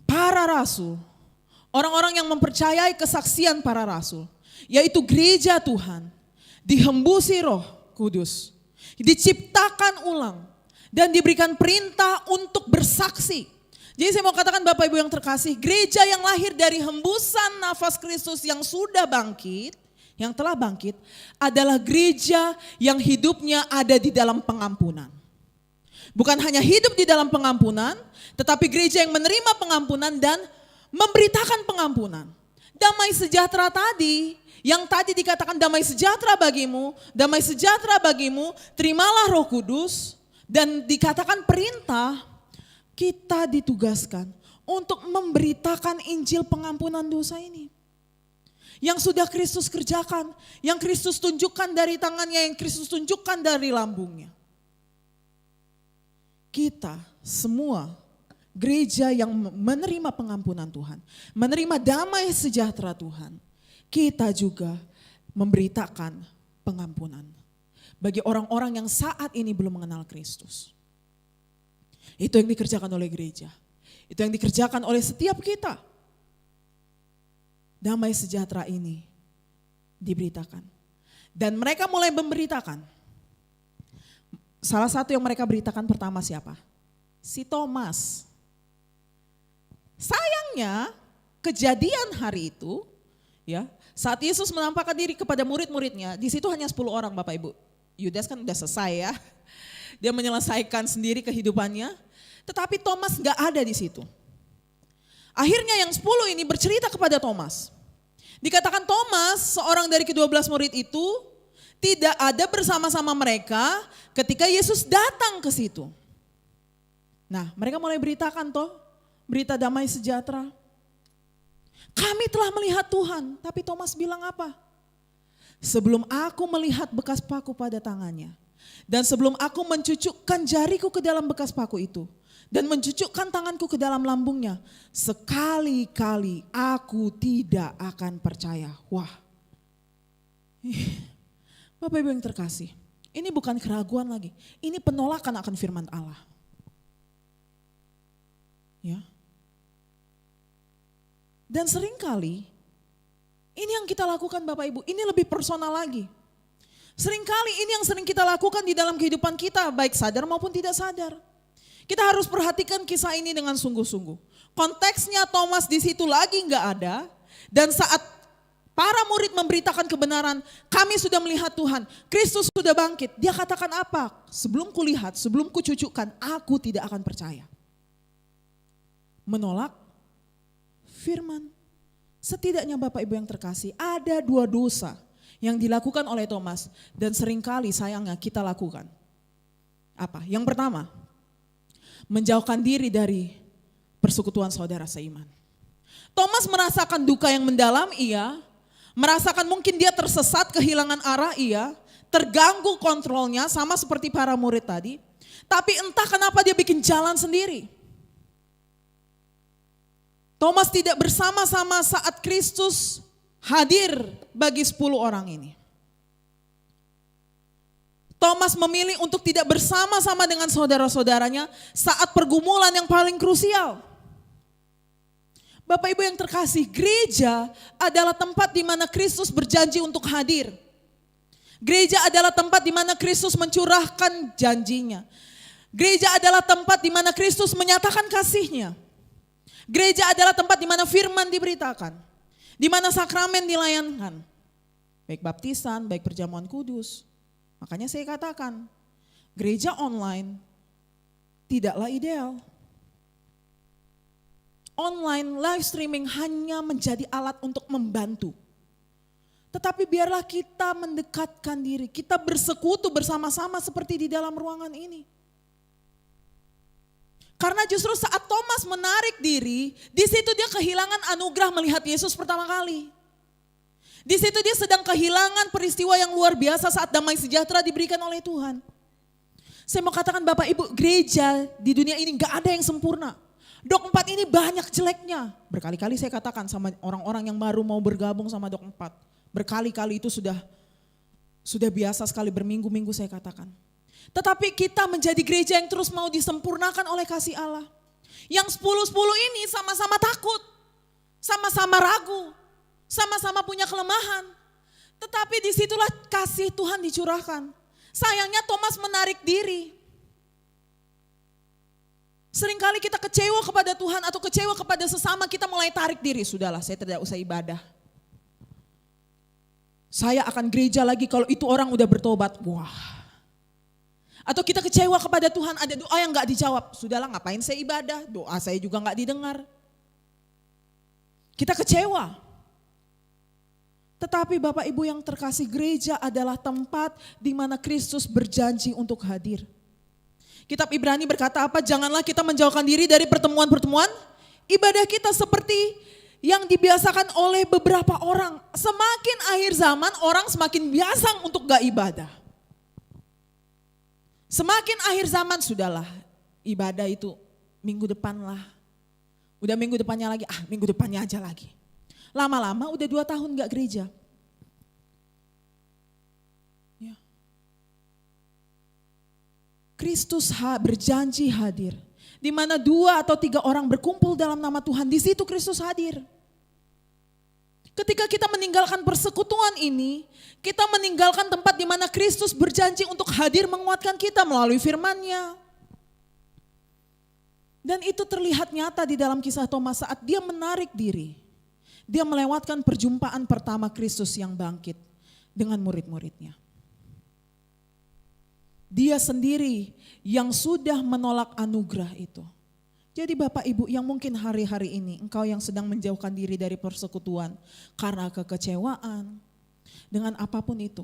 Para rasul, orang-orang yang mempercayai kesaksian para rasul, yaitu gereja Tuhan, dihembusi Roh Kudus, diciptakan ulang, dan diberikan perintah untuk bersaksi. Jadi saya mau katakan Bapak Ibu yang terkasih, gereja yang lahir dari hembusan nafas Kristus yang sudah bangkit, yang telah bangkit, adalah gereja yang hidupnya ada di dalam pengampunan. Bukan hanya hidup di dalam pengampunan, tetapi gereja yang menerima pengampunan dan memberitakan pengampunan. Damai sejahtera tadi, yang tadi dikatakan damai sejahtera bagimu, terimalah Roh Kudus, dan dikatakan perintah, kita ditugaskan untuk memberitakan Injil pengampunan dosa ini. Yang sudah Kristus kerjakan, yang Kristus tunjukkan dari tangannya, yang Kristus tunjukkan dari lambungnya. Kita semua gereja yang menerima pengampunan Tuhan, menerima damai sejahtera Tuhan, kita juga memberitakan pengampunan bagi orang-orang yang saat ini belum mengenal Kristus. Itu yang dikerjakan oleh gereja. Itu yang dikerjakan oleh setiap kita. Damai sejahtera ini diberitakan. Dan mereka mulai memberitakan. Salah satu yang mereka beritakan pertama siapa? si Thomas. Sayangnya kejadian hari itu ya, saat Yesus menampakkan diri kepada murid-muridnya, di situ hanya 10 orang Bapak Ibu. Yudas kan udah selesai ya. Dia menyelesaikan sendiri kehidupannya, tetapi Thomas gak ada di situ. Akhirnya yang 10 ini bercerita kepada Thomas. Dikatakan Thomas, seorang dari ke-12 murid itu, tidak ada bersama-sama mereka ketika Yesus datang ke situ. Nah, mereka mulai beritakan berita damai sejahtera. Kami telah melihat Tuhan, tapi Thomas bilang apa? Sebelum aku melihat bekas paku pada tangannya, dan sebelum aku mencucukkan jariku ke dalam bekas paku itu, dan mencucukkan tanganku ke dalam lambungnya, sekali-kali aku tidak akan percaya. Wah, Bapak Ibu yang terkasih, ini bukan keraguan lagi, ini penolakan akan firman Allah. Ya. Dan seringkali ini yang kita lakukan Bapak Ibu, ini lebih personal lagi. Seringkali ini yang sering kita lakukan di dalam kehidupan kita, baik sadar maupun tidak sadar. Kita harus perhatikan kisah ini dengan sungguh-sungguh. Konteksnya Thomas di situ lagi nggak ada, dan saat para murid memberitakan kebenaran, kami sudah melihat Tuhan, Kristus sudah bangkit. Dia katakan apa? Sebelum kulihat, sebelum kucucukkan, aku tidak akan percaya. Menolak firman. Setidaknya Bapak Ibu yang terkasih, ada 2 dosa yang dilakukan oleh Thomas dan seringkali sayangnya kita lakukan. Apa? Yang pertama, menjauhkan diri dari persekutuan saudara seiman. Thomas merasakan duka yang mendalam, iya. Merasakan mungkin dia tersesat, kehilangan arah, iya. Terganggu kontrolnya sama seperti para murid tadi. Tapi entah kenapa dia bikin jalan sendiri. Thomas tidak bersama-sama saat Kristus hadir bagi 10 orang ini. Thomas memilih untuk tidak bersama-sama dengan saudara-saudaranya saat pergumulan yang paling krusial. Bapak Ibu yang terkasih, gereja adalah tempat di mana Kristus berjanji untuk hadir. Gereja adalah tempat di mana Kristus mencurahkan janjinya. Gereja adalah tempat di mana Kristus menyatakan kasih-Nya. Gereja adalah tempat di mana firman diberitakan, di mana sakramen dilayankan, baik baptisan, baik perjamuan kudus. Makanya saya katakan, gereja online tidaklah ideal. Online live streaming hanya menjadi alat untuk membantu. Tetapi biarlah kita mendekatkan diri, kita bersekutu bersama-sama seperti di dalam ruangan ini. Karena justru saat Thomas menarik diri, di situ dia kehilangan anugerah melihat Yesus pertama kali. Di situ dia sedang kehilangan peristiwa yang luar biasa saat damai sejahtera diberikan oleh Tuhan. Saya mau katakan Bapak Ibu, gereja di dunia ini gak ada yang sempurna. Dok 4 ini banyak jeleknya. Berkali-kali saya katakan sama orang-orang yang baru mau bergabung sama Dok 4. Berkali-kali itu sudah biasa sekali, berminggu-minggu saya katakan. Tetapi kita menjadi gereja yang terus mau disempurnakan oleh kasih Allah. Yang 10-10 ini sama-sama takut, sama-sama ragu, sama-sama punya kelemahan. Tetapi disitulah kasih Tuhan dicurahkan. Sayangnya Thomas menarik diri. Seringkali kita kecewa kepada Tuhan atau kecewa kepada sesama, kita mulai tarik diri. Sudahlah, saya tidak usah ibadah. Saya akan gereja lagi kalau itu orang udah bertobat. Wah. Atau kita kecewa kepada Tuhan, ada doa yang gak dijawab. Sudahlah, ngapain saya ibadah, doa saya juga gak didengar. Kita kecewa. Tetapi Bapak Ibu yang terkasih, gereja adalah tempat di mana Kristus berjanji untuk hadir. Kitab Ibrani berkata apa? Janganlah kita menjauhkan diri dari pertemuan-pertemuan ibadah kita seperti yang dibiasakan oleh beberapa orang. Semakin akhir zaman orang semakin biasa untuk gak ibadah. Semakin akhir zaman sudahlah ibadah itu minggu depan lah. Udah minggu depannya lagi, minggu depannya aja lagi. Lama-lama udah 2 tahun gak gereja. Kristus berjanji hadir. Di mana 2 atau 3 orang berkumpul dalam nama Tuhan, di situ Kristus hadir. Ketika kita meninggalkan persekutuan ini, kita meninggalkan tempat di mana Kristus berjanji untuk hadir menguatkan kita melalui firman-Nya. Dan itu terlihat nyata di dalam kisah Thomas saat dia menarik diri. Dia melewatkan perjumpaan pertama Kristus yang bangkit dengan murid-muridnya. Dia sendiri yang sudah menolak anugerah itu. Jadi Bapak Ibu yang mungkin hari-hari ini engkau yang sedang menjauhkan diri dari persekutuan karena kekecewaan dengan apapun itu.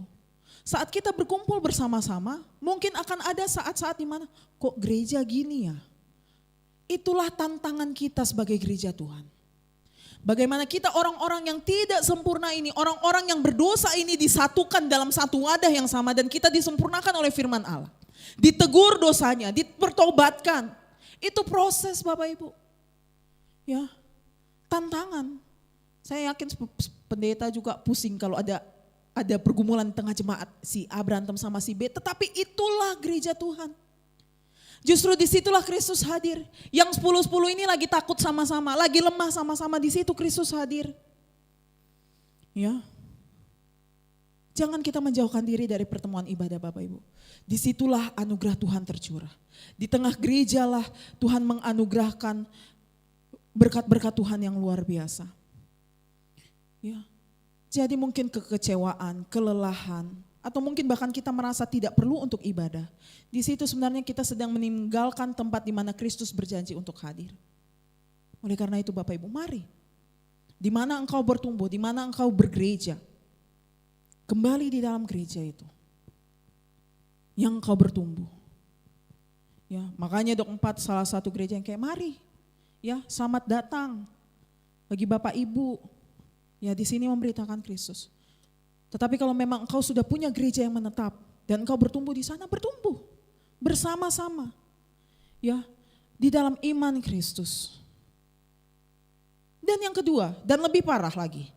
Saat kita berkumpul bersama-sama mungkin akan ada saat-saat di mana kok gereja gini ya. Itulah tantangan kita sebagai gereja Tuhan. Bagaimana kita orang-orang yang tidak sempurna ini, orang-orang yang berdosa ini disatukan dalam satu wadah yang sama dan kita disempurnakan oleh firman Allah. Ditegur dosanya, dipertobatkan. Itu proses Bapak Ibu. Ya, tantangan. Saya yakin pendeta juga pusing kalau ada pergumulan di tengah jemaat, si A berantem sama si B, tetapi itulah gereja Tuhan. Justru disitulah Kristus hadir. Yang 10-10 ini lagi takut sama-sama, lagi lemah sama-sama, di situ Kristus hadir. Ya. Jangan kita menjauhkan diri dari pertemuan ibadah Bapak Ibu. Disitulah anugerah Tuhan tercurah. Di tengah gereja lah Tuhan menganugerahkan berkat-berkat Tuhan yang luar biasa. Ya. Jadi mungkin kekecewaan, kelelahan, atau mungkin bahkan kita merasa tidak perlu untuk ibadah. Di situ sebenarnya kita sedang meninggalkan tempat di mana Kristus berjanji untuk hadir. Oleh karena itu Bapak Ibu, mari. Di mana engkau bertumbuh, di mana engkau bergereja. Kembali di dalam gereja itu. Yang engkau bertumbuh. Ya, makanya Dok 4 salah satu gereja yang kayak mari. Ya, selamat datang bagi Bapak Ibu. Ya, di sini memberitakan Kristus. Tetapi kalau memang engkau sudah punya gereja yang menetap dan engkau bertumbuh di sana, bertumbuh bersama-sama. Ya, di dalam iman Kristus. Dan yang kedua, dan lebih parah lagi.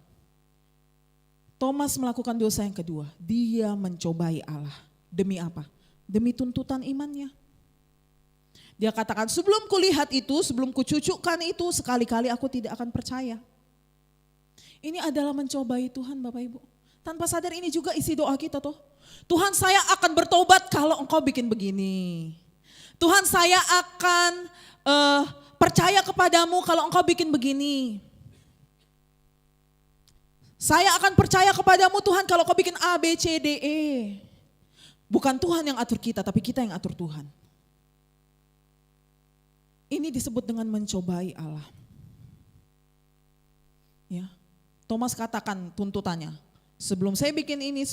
Thomas melakukan dosa yang kedua, dia mencobai Allah. Demi apa? Demi tuntutan imannya. Dia katakan, sebelum kulihat itu, sebelum kucucukkan itu, sekali-kali aku tidak akan percaya. Ini adalah mencobai Tuhan Bapak Ibu. Tanpa sadar ini juga isi doa kita tuh. Tuhan, saya akan bertobat kalau engkau bikin begini. Tuhan, saya akan percaya kepadamu kalau engkau bikin begini. Saya akan percaya kepadamu Tuhan kalau engkau bikin A, B, C, D, E. Bukan Tuhan yang atur kita, tapi kita yang atur Tuhan. Ini disebut dengan mencobai Allah. Ya, Thomas katakan tuntutannya. Sebelum saya bikin ini,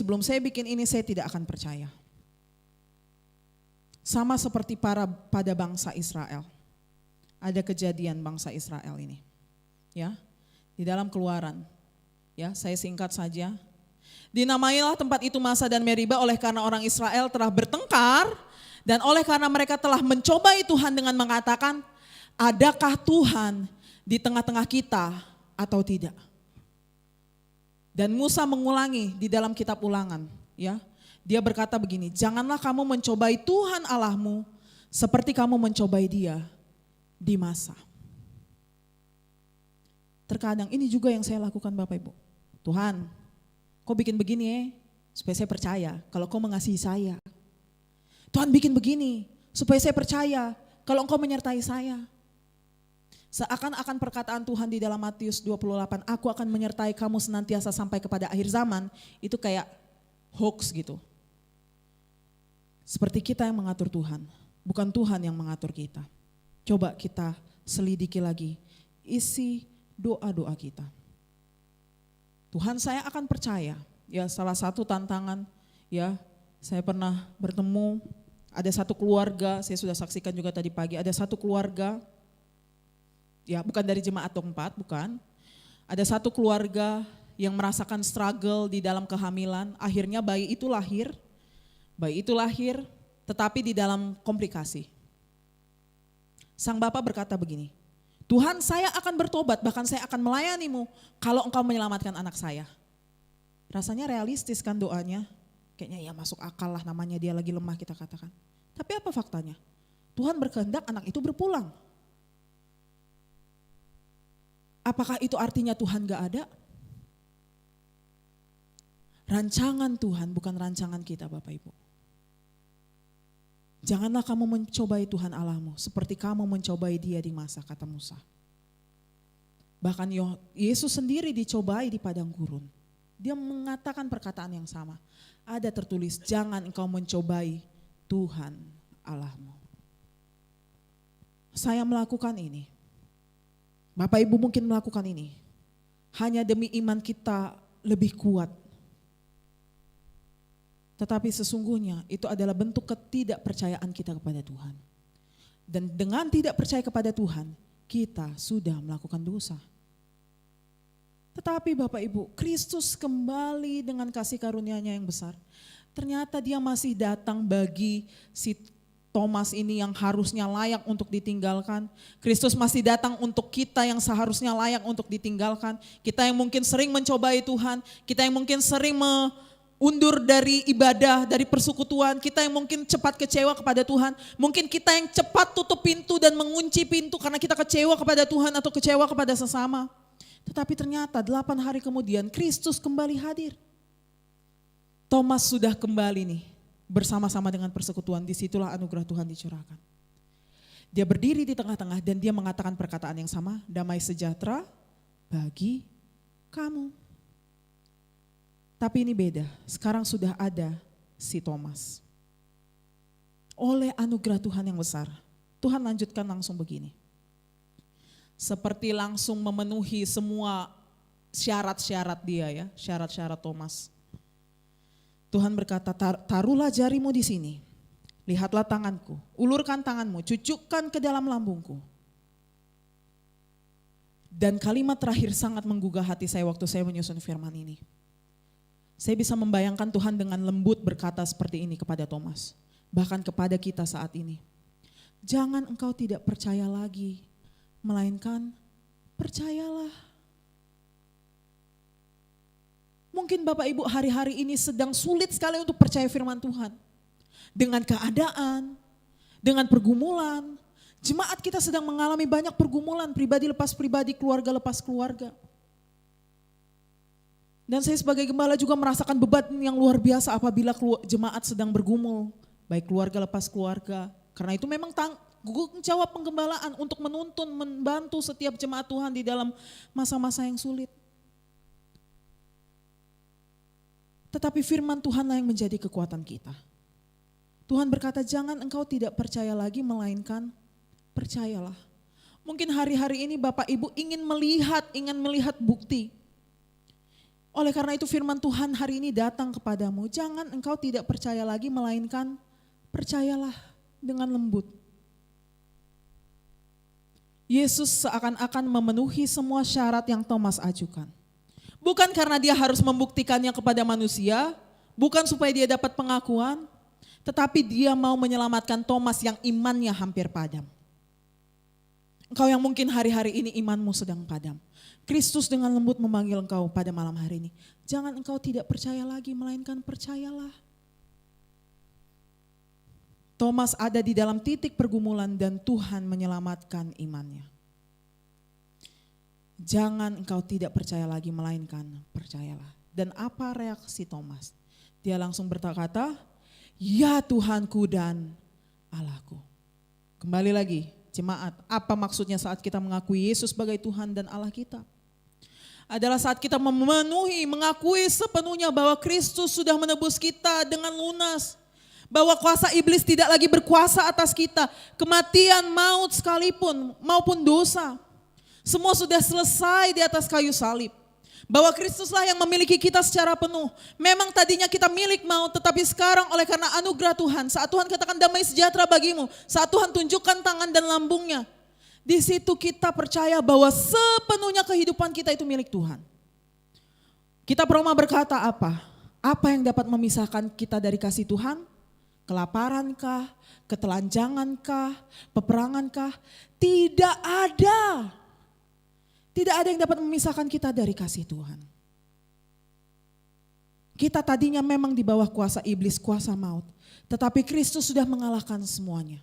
saya tidak akan percaya. Sama seperti pada bangsa Israel. Ada kejadian bangsa Israel ini. Ya, di dalam Keluaran. Ya, saya singkat saja. Dinamailah tempat itu Masa dan Meriba oleh karena orang Israel telah bertengkar dan oleh karena mereka telah mencobai Tuhan dengan mengatakan, adakah Tuhan di tengah-tengah kita atau tidak? Dan Musa mengulangi di dalam kitab Ulangan, ya. Dia berkata begini, janganlah kamu mencobai Tuhan Allahmu seperti kamu mencobai Dia di Masa. Terkadang ini juga yang saya lakukan Bapak Ibu. Tuhan, kau bikin begini ya, supaya saya percaya kalau kau mengasihi saya. Tuhan bikin begini supaya saya percaya kalau engkau menyertai saya. Seakan-akan perkataan Tuhan di dalam Matius 28, aku akan menyertai kamu senantiasa sampai kepada akhir zaman, itu kayak hoax gitu. Seperti kita yang mengatur Tuhan, bukan Tuhan yang mengatur kita. Coba kita selidiki lagi isi doa-doa kita. Tuhan, saya akan percaya. Ya, salah satu tantangan, ya, saya pernah bertemu, ada satu keluarga, saya sudah saksikan juga tadi pagi, ada satu keluarga, ya bukan dari jemaat Dok 4, bukan. Ada satu keluarga yang merasakan struggle di dalam kehamilan, akhirnya bayi itu lahir tetapi di dalam komplikasi. Sang bapak berkata begini, Tuhan, saya akan bertobat, bahkan saya akan melayanimu kalau engkau menyelamatkan anak saya. Rasanya realistis kan doanya, kayaknya ya masuk akal lah, namanya dia lagi lemah kita katakan. Tapi apa faktanya? Tuhan berkehendak anak itu berpulang. Apakah itu artinya Tuhan gak ada? Rancangan Tuhan bukan rancangan kita Bapak Ibu. Janganlah kamu mencobai Tuhan Allahmu seperti kamu mencobai Dia di masa, kata Musa. Bahkan Yesus sendiri dicobai di padang gurun. Dia mengatakan perkataan yang sama. Ada tertulis, jangan engkau mencobai Tuhan Allahmu. Saya melakukan ini. Bapak Ibu mungkin melakukan ini. Hanya demi iman kita lebih kuat. Tetapi sesungguhnya itu adalah bentuk ketidakpercayaan kita kepada Tuhan. Dan dengan tidak percaya kepada Tuhan, kita sudah melakukan dosa. Tetapi Bapak Ibu, Kristus kembali dengan kasih karunia-Nya yang besar. Ternyata Dia masih datang bagi si Thomas ini yang harusnya layak untuk ditinggalkan. Kristus masih datang untuk kita yang seharusnya layak untuk ditinggalkan. Kita yang mungkin sering mencobai Tuhan, kita yang mungkin sering undur dari ibadah, dari persekutuan, kita yang mungkin cepat kecewa kepada Tuhan, mungkin kita yang cepat tutup pintu dan mengunci pintu karena kita kecewa kepada Tuhan atau kecewa kepada sesama. Tetapi ternyata 8 hari kemudian Kristus kembali hadir. Thomas sudah kembali nih bersama-sama dengan persekutuan, disitulah anugerah Tuhan dicurahkan. Dia berdiri di tengah-tengah dan dia mengatakan perkataan yang sama, damai sejahtera bagi kamu. Tapi ini beda, sekarang sudah ada si Thomas. Oleh anugerah Tuhan yang besar, Tuhan lanjutkan langsung begini. Seperti langsung memenuhi semua syarat-syarat dia ya, syarat-syarat Thomas. Tuhan berkata, taruhlah jarimu di sini, lihatlah tanganku, ulurkan tanganmu, cucukkan ke dalam lambungku. Dan kalimat terakhir sangat menggugah hati saya waktu saya menyusun firman ini. Saya bisa membayangkan Tuhan dengan lembut berkata seperti ini kepada Thomas, bahkan kepada kita saat ini. Jangan engkau tidak percaya lagi, melainkan percayalah. Mungkin Bapak Ibu hari-hari ini sedang sulit sekali untuk percaya firman Tuhan. Dengan keadaan, dengan pergumulan. Jemaat kita sedang mengalami banyak pergumulan, pribadi lepas pribadi, keluarga lepas keluarga. Dan saya sebagai gembala juga merasakan beban yang luar biasa apabila jemaat sedang bergumul. Baik keluarga lepas keluarga. Karena itu memang tanggung jawab penggembalaan untuk menuntun, membantu setiap jemaat Tuhan di dalam masa-masa yang sulit. Tetapi firman Tuhanlah yang menjadi kekuatan kita. Tuhan berkata, jangan engkau tidak percaya lagi, melainkan percayalah. Mungkin hari-hari ini Bapak Ibu ingin melihat bukti. Oleh karena itu firman Tuhan hari ini datang kepadamu, jangan engkau tidak percaya lagi, melainkan percayalah dengan lembut. Yesus seakan-akan memenuhi semua syarat yang Thomas ajukan. Bukan karena dia harus membuktikannya kepada manusia, bukan supaya dia dapat pengakuan, tetapi dia mau menyelamatkan Thomas yang imannya hampir padam. Engkau yang mungkin hari-hari ini imanmu sedang padam. Kristus dengan lembut memanggil engkau pada malam hari ini. Jangan engkau tidak percaya lagi, melainkan percayalah. Thomas ada di dalam titik pergumulan dan Tuhan menyelamatkan imannya. Jangan engkau tidak percaya lagi, melainkan percayalah. Dan apa reaksi Thomas? Dia langsung berkata, ya Tuhanku dan Allahku. Kembali lagi, jemaat, apa maksudnya saat kita mengakui Yesus sebagai Tuhan dan Allah kita? Adalah saat kita mengakui sepenuhnya bahwa Kristus sudah menebus kita dengan lunas. Bahwa kuasa iblis tidak lagi berkuasa atas kita. Kematian, maut sekalipun, maupun dosa. Semua sudah selesai di atas kayu salib. Bahwa Kristuslah yang memiliki kita secara penuh. Memang tadinya kita milik maut, tetapi sekarang oleh karena anugerah Tuhan, saat Tuhan katakan damai sejahtera bagimu, saat Tuhan tunjukkan tangan dan lambungnya, di situ kita percaya bahwa sepenuhnya kehidupan kita itu milik Tuhan. Kita Roma berkata apa? Apa yang dapat memisahkan kita dari kasih Tuhan? Kelaparankah? Ketelanjangankah? Peperangankah? Tidak ada. Tidak ada yang dapat memisahkan kita dari kasih Tuhan. Kita tadinya memang di bawah kuasa iblis, kuasa maut. Tetapi Kristus sudah mengalahkan semuanya.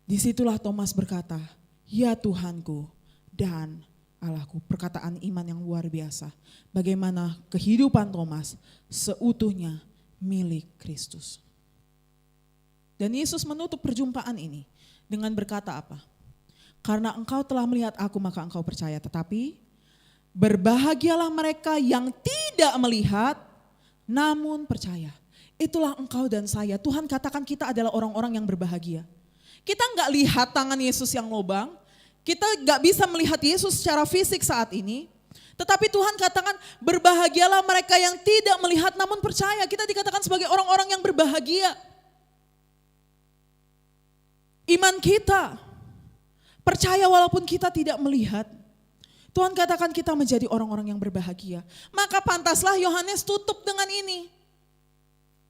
Disitulah Thomas berkata, ya Tuhanku dan Allahku. Perkataan iman yang luar biasa. Bagaimana kehidupan Thomas seutuhnya milik Kristus. Dan Yesus menutup perjumpaan ini dengan berkata apa? Karena engkau telah melihat aku maka engkau percaya. Tetapi berbahagialah mereka yang tidak melihat namun percaya. Itulah engkau dan saya. Tuhan katakan kita adalah orang-orang yang berbahagia. Kita nggak lihat tangan Yesus yang lobang. Kita nggak bisa melihat Yesus secara fisik saat ini. Tetapi Tuhan katakan berbahagialah mereka yang tidak melihat namun percaya. Kita dikatakan sebagai orang-orang yang berbahagia. Iman kita, percaya walaupun kita tidak melihat. Tuhan katakan kita menjadi orang-orang yang berbahagia. Maka pantaslah Yohanes tutup dengan ini.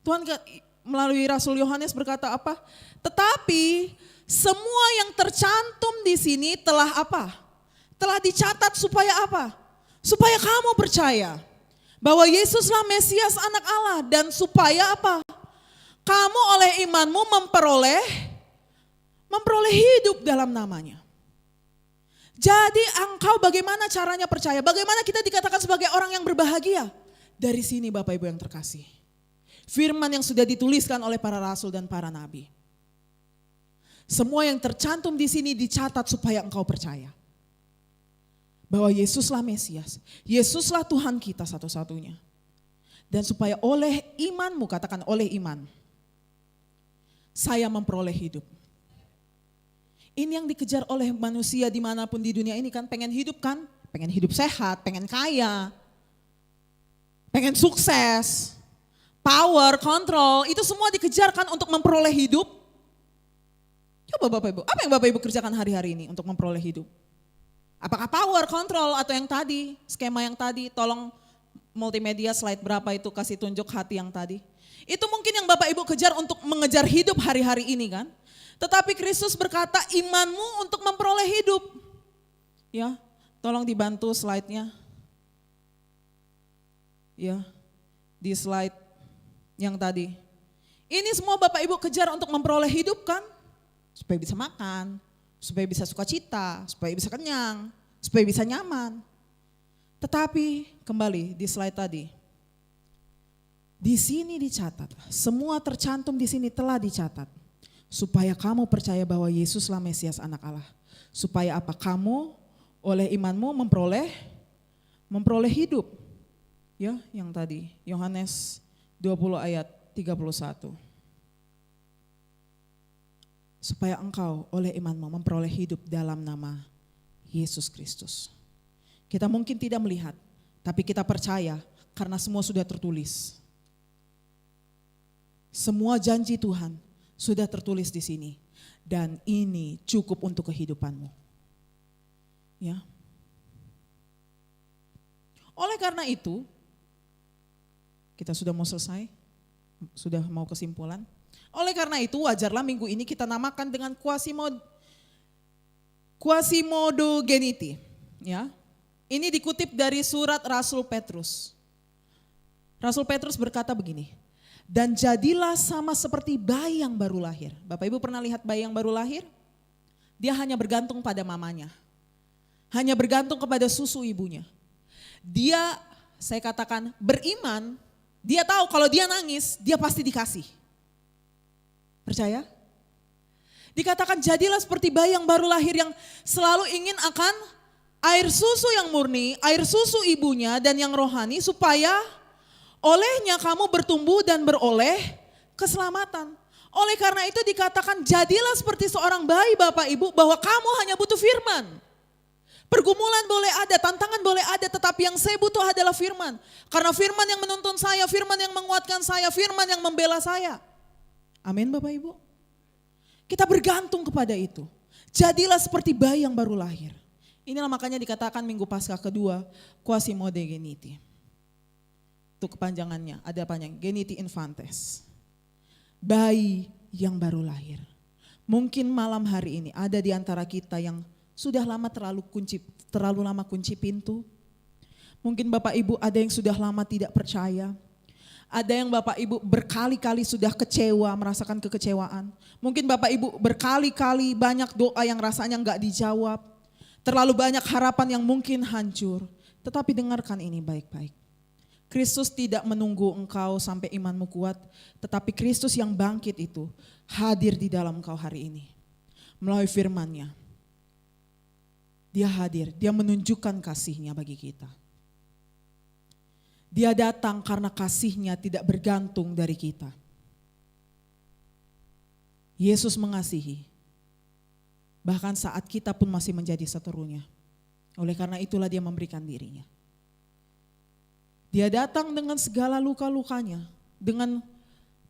Tuhan melalui Rasul Yohanes berkata apa? Tetapi semua yang tercantum di sini telah apa? Telah dicatat supaya apa? Supaya kamu percaya bahwa Yesuslah Mesias Anak Allah dan supaya apa? Kamu oleh imanmu memperoleh hidup dalam namanya. Jadi engkau bagaimana caranya percaya? Bagaimana kita dikatakan sebagai orang yang berbahagia? Dari sini Bapak Ibu yang terkasih. Firman yang sudah dituliskan oleh para rasul dan para nabi. Semua yang tercantum di sini dicatat supaya engkau percaya. Bahwa Yesuslah Mesias. Yesuslah Tuhan kita satu-satunya. Dan supaya oleh imanmu, katakan oleh iman. Saya memperoleh hidup. Ini yang dikejar oleh manusia dimanapun di dunia ini kan, pengen hidup kan, pengen hidup sehat, pengen kaya, pengen sukses, power, kontrol, itu semua dikejarkan untuk memperoleh hidup. Coba Bapak Ibu, apa yang Bapak Ibu kerjakan hari-hari ini untuk memperoleh hidup? Apakah power, kontrol atau yang tadi, skema yang tadi, tolong multimedia slide berapa itu kasih tunjuk hati yang tadi. Itu mungkin yang Bapak Ibu kejar untuk mengejar hidup hari-hari ini kan. Tetapi Kristus berkata imanmu untuk memperoleh hidup. Ya, tolong dibantu slide-nya. Ya, di slide yang tadi. Ini semua Bapak Ibu kejar untuk memperoleh hidup kan? Supaya bisa makan, supaya bisa sukacita, supaya bisa kenyang, supaya bisa nyaman. Tetapi kembali di slide tadi. Di sini dicatat, semua tercantum di sini telah dicatat. Supaya kamu percaya bahwa Yesuslah Mesias Anak Allah. Supaya apa? Kamu oleh imanmu memperoleh hidup. Ya, yang tadi Yohanes 20 ayat 31. Supaya engkau oleh imanmu memperoleh hidup dalam nama Yesus Kristus. Kita mungkin tidak melihat, tapi kita percaya karena semua sudah tertulis. Semua janji Tuhan sudah tertulis di sini. Dan ini cukup untuk kehidupanmu. Ya. Oleh karena itu, kita sudah mau selesai, sudah mau kesimpulan. Oleh karena itu wajarlah minggu ini kita namakan dengan Quasimodogeniti. Ya. Ini dikutip dari surat Rasul Petrus. Rasul Petrus berkata begini, dan jadilah sama seperti bayi yang baru lahir. Bapak Ibu pernah lihat bayi yang baru lahir? Dia hanya bergantung pada mamanya. Hanya bergantung kepada susu ibunya. Dia, saya katakan beriman, dia tahu kalau dia nangis, dia pasti dikasih. Percaya? Dikatakan jadilah seperti bayi yang baru lahir yang selalu ingin akan air susu yang murni, air susu ibunya dan yang rohani supaya olehnya kamu bertumbuh dan beroleh keselamatan. Oleh karena itu dikatakan jadilah seperti seorang bayi Bapak Ibu bahwa kamu hanya butuh firman. Pergumulan boleh ada, tantangan boleh ada, tetapi yang saya butuh adalah firman. Karena firman yang menuntun saya, firman yang menguatkan saya, firman yang membela saya. Amin Bapak Ibu. Kita bergantung kepada itu. Jadilah seperti bayi yang baru lahir. Inilah makanya dikatakan minggu Paskah kedua, Quasimodogeniti. Itu kepanjangannya, ada panjang, Geniti Infantes. Bayi yang baru lahir. Mungkin malam hari ini ada di antara kita yang sudah lama terlalu lama kunci pintu. Mungkin Bapak Ibu ada yang sudah lama tidak percaya. Ada yang Bapak Ibu berkali-kali sudah kecewa, merasakan kekecewaan. Mungkin Bapak Ibu berkali-kali banyak doa yang rasanya enggak dijawab. Terlalu banyak harapan yang mungkin hancur. Tetapi dengarkan ini baik-baik. Kristus tidak menunggu engkau sampai imanmu kuat, tetapi Kristus yang bangkit itu hadir di dalam engkau hari ini. Melalui firman-Nya. Dia hadir, dia menunjukkan kasih-Nya bagi kita. Dia datang karena kasih-Nya tidak bergantung dari kita. Yesus mengasihi, bahkan saat kita pun masih menjadi seterunya. Oleh karena itulah dia memberikan dirinya. Dia datang dengan segala luka-lukanya, dengan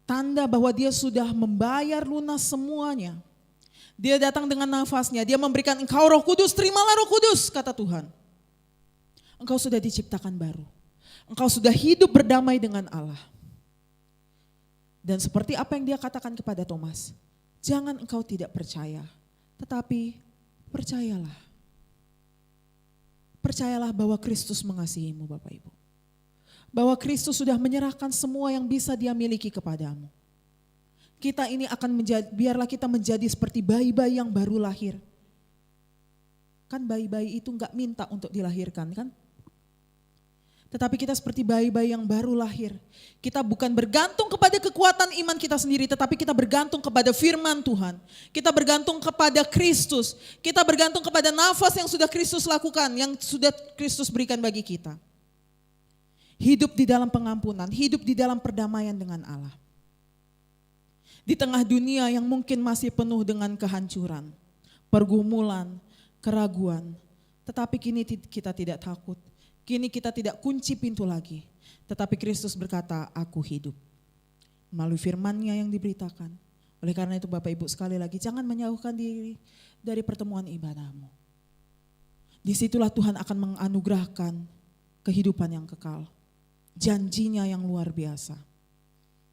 tanda bahwa dia sudah membayar lunas semuanya. Dia datang dengan nafasnya, dia memberikan engkau Roh Kudus, terimalah Roh Kudus, kata Tuhan. Engkau sudah diciptakan baru. Engkau sudah hidup berdamai dengan Allah. Dan seperti apa yang dia katakan kepada Thomas, jangan engkau tidak percaya, tetapi percayalah. Percayalah bahwa Kristus mengasihimu Bapak Ibu. Bahwa Kristus sudah menyerahkan semua yang bisa dia miliki kepadamu. Kita ini akan menjadi, biarlah kita menjadi seperti bayi-bayi yang baru lahir. Kan bayi-bayi itu enggak minta untuk dilahirkan kan? Tetapi kita seperti bayi-bayi yang baru lahir. Kita bukan bergantung kepada kekuatan iman kita sendiri, tetapi kita bergantung kepada firman Tuhan. Kita bergantung kepada Kristus. Kita bergantung kepada nafas yang sudah Kristus lakukan, yang sudah Kristus berikan bagi kita. Hidup di dalam pengampunan, hidup di dalam perdamaian dengan Allah. Di tengah dunia yang mungkin masih penuh dengan kehancuran, pergumulan, keraguan. Tetapi kini kita tidak takut, kini kita tidak kunci pintu lagi. Tetapi Kristus berkata, aku hidup. Melalui firman-Nya yang diberitakan. Oleh karena itu Bapak Ibu sekali lagi, jangan menjauhkan diri dari pertemuan ibadahmu. Disitulah Tuhan akan menganugerahkan kehidupan yang kekal. Janjinya yang luar biasa.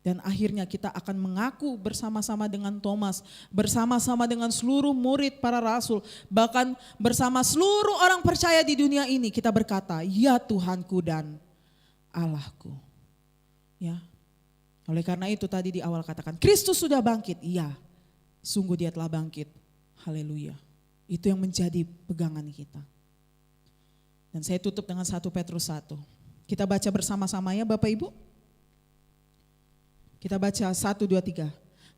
Dan akhirnya kita akan mengaku bersama-sama dengan Thomas, bersama-sama dengan seluruh murid para rasul, bahkan bersama seluruh orang percaya di dunia ini kita berkata, ya Tuhanku dan Allahku. Ya. Oleh karena itu tadi di awal katakan, Kristus sudah bangkit. Iya, sungguh dia telah bangkit. Haleluya. Itu yang menjadi pegangan kita. Dan saya tutup dengan 1 Petrus 1. Kita baca bersama-sama ya Bapak Ibu. Kita baca 1, 2, 3.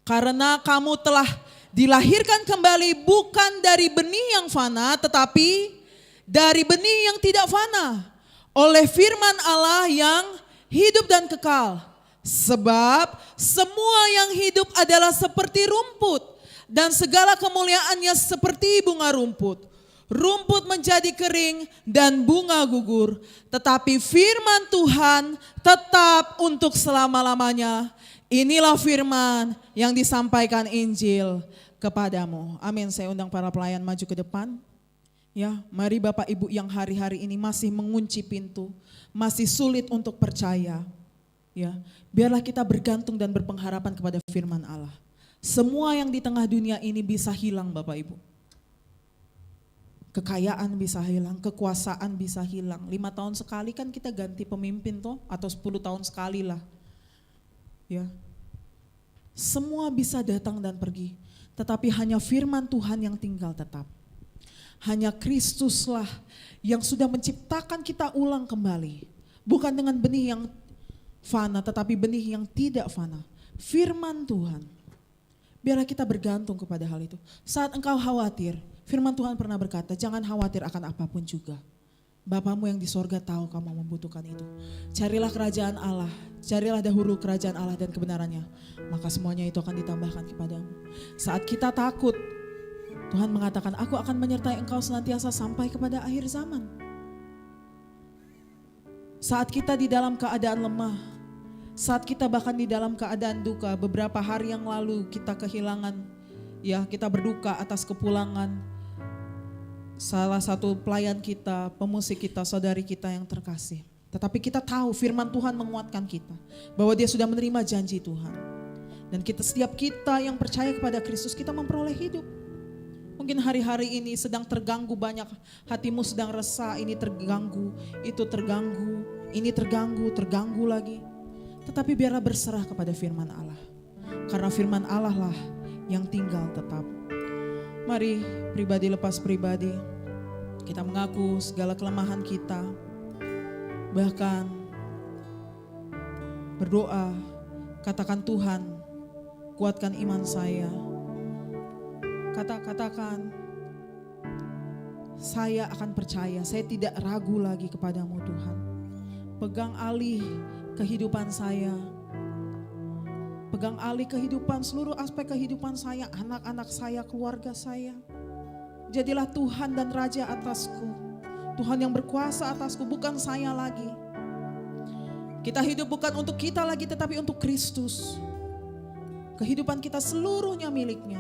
Karena kamu telah dilahirkan kembali bukan dari benih yang fana, tetapi dari benih yang tidak fana. Oleh firman Allah yang hidup dan kekal. Sebab semua yang hidup adalah seperti rumput. Dan segala kemuliaannya seperti bunga rumput. Rumput menjadi kering dan bunga gugur, tetapi firman Tuhan tetap untuk selama-lamanya. Inilah firman yang disampaikan Injil kepadamu. Amin. Saya undang para pelayan maju ke depan. Ya, mari Bapak Ibu yang hari-hari ini masih mengunci pintu, masih sulit untuk percaya. Ya, biarlah kita bergantung dan berpengharapan kepada firman Allah. Semua yang di tengah dunia ini bisa hilang Bapak Ibu. Kekayaan bisa hilang, kekuasaan bisa hilang. 5 tahun sekali kan kita ganti pemimpin toh, atau 10 tahun sekali lah. Ya. Semua bisa datang dan pergi, tetapi hanya firman Tuhan yang tinggal tetap. Hanya Kristuslah yang sudah menciptakan kita ulang kembali. Bukan dengan benih yang fana, tetapi benih yang tidak fana. Firman Tuhan. Biarlah kita bergantung kepada hal itu. Saat engkau khawatir, firman Tuhan pernah berkata, jangan khawatir akan apapun juga. Bapamu yang di sorga tahu kamu membutuhkan itu. Carilah kerajaan Allah, carilah dahulu kerajaan Allah dan kebenarannya. Maka semuanya itu akan ditambahkan kepadamu. Saat kita takut, Tuhan mengatakan, aku akan menyertai engkau senantiasa sampai kepada akhir zaman. Saat kita di dalam keadaan lemah, saat kita bahkan di dalam keadaan duka, beberapa hari yang lalu kita kehilangan, ya kita berduka atas kepulangan salah satu pelayan kita, pemusik kita, saudari kita yang terkasih. Tetapi kita tahu firman Tuhan menguatkan kita, bahwa dia sudah menerima janji Tuhan. Dan setiap kita yang percaya kepada Kristus, kita memperoleh hidup. Mungkin hari-hari ini sedang terganggu banyak, hatimu sedang resah, ini terganggu, itu terganggu, ini terganggu lagi. Tetapi biarlah berserah kepada firman Allah. Karena firman Allah lah yang tinggal tetap. Mari pribadi lepas pribadi, kita mengaku segala kelemahan kita. Bahkan Berdoa, katakan Tuhan, kuatkan iman saya. Katakan, saya akan percaya, saya tidak ragu lagi kepadamu Tuhan. Pegang alih kehidupan saya. Pegang alih kehidupan, seluruh aspek kehidupan saya, anak-anak saya, keluarga saya. Jadilah Tuhan dan Raja atasku. Tuhan yang berkuasa atasku, bukan saya lagi. Kita hidup bukan untuk kita lagi, tetapi untuk Kristus. Kehidupan kita seluruhnya miliknya.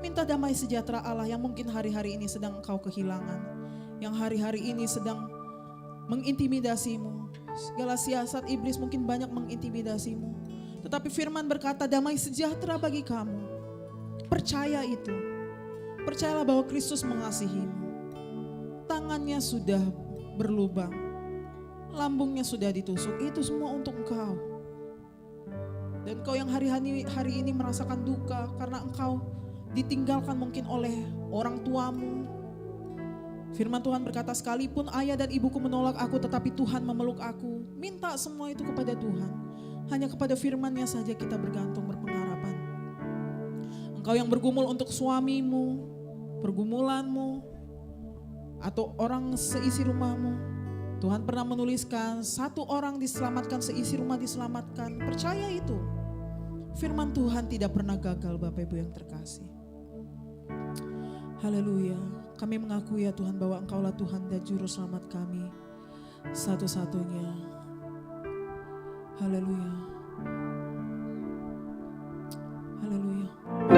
Minta damai sejahtera Allah yang mungkin hari-hari ini sedang engkau kehilangan. Yang hari-hari ini sedang mengintimidasimu. Segala siasat iblis mungkin banyak mengintimidasimu. Tetapi firman berkata damai sejahtera bagi kamu. Percaya itu. Percayalah bahwa Kristus mengasihimu. Tangannya sudah berlubang. Lambungnya sudah ditusuk. Itu semua untuk engkau. Dan engkau yang hari ini merasakan duka karena engkau ditinggalkan mungkin oleh orang tuamu. Firman Tuhan berkata, sekalipun ayah dan ibuku menolak aku, tetapi Tuhan memeluk aku. Minta semua itu kepada Tuhan. Hanya kepada firman-Nya saja kita bergantung, berpengharapan. Engkau yang bergumul untuk suamimu, pergumulanmu, atau orang seisi rumahmu. Tuhan pernah menuliskan, satu orang diselamatkan, seisi rumah diselamatkan. Percaya itu. Firman Tuhan tidak pernah gagal, Bapak Ibu yang terkasih. Haleluya. Kami mengakui ya Tuhan bahwa Engkaulah Tuhan dan Juru Selamat kami satu-satunya. Haleluya. Haleluya.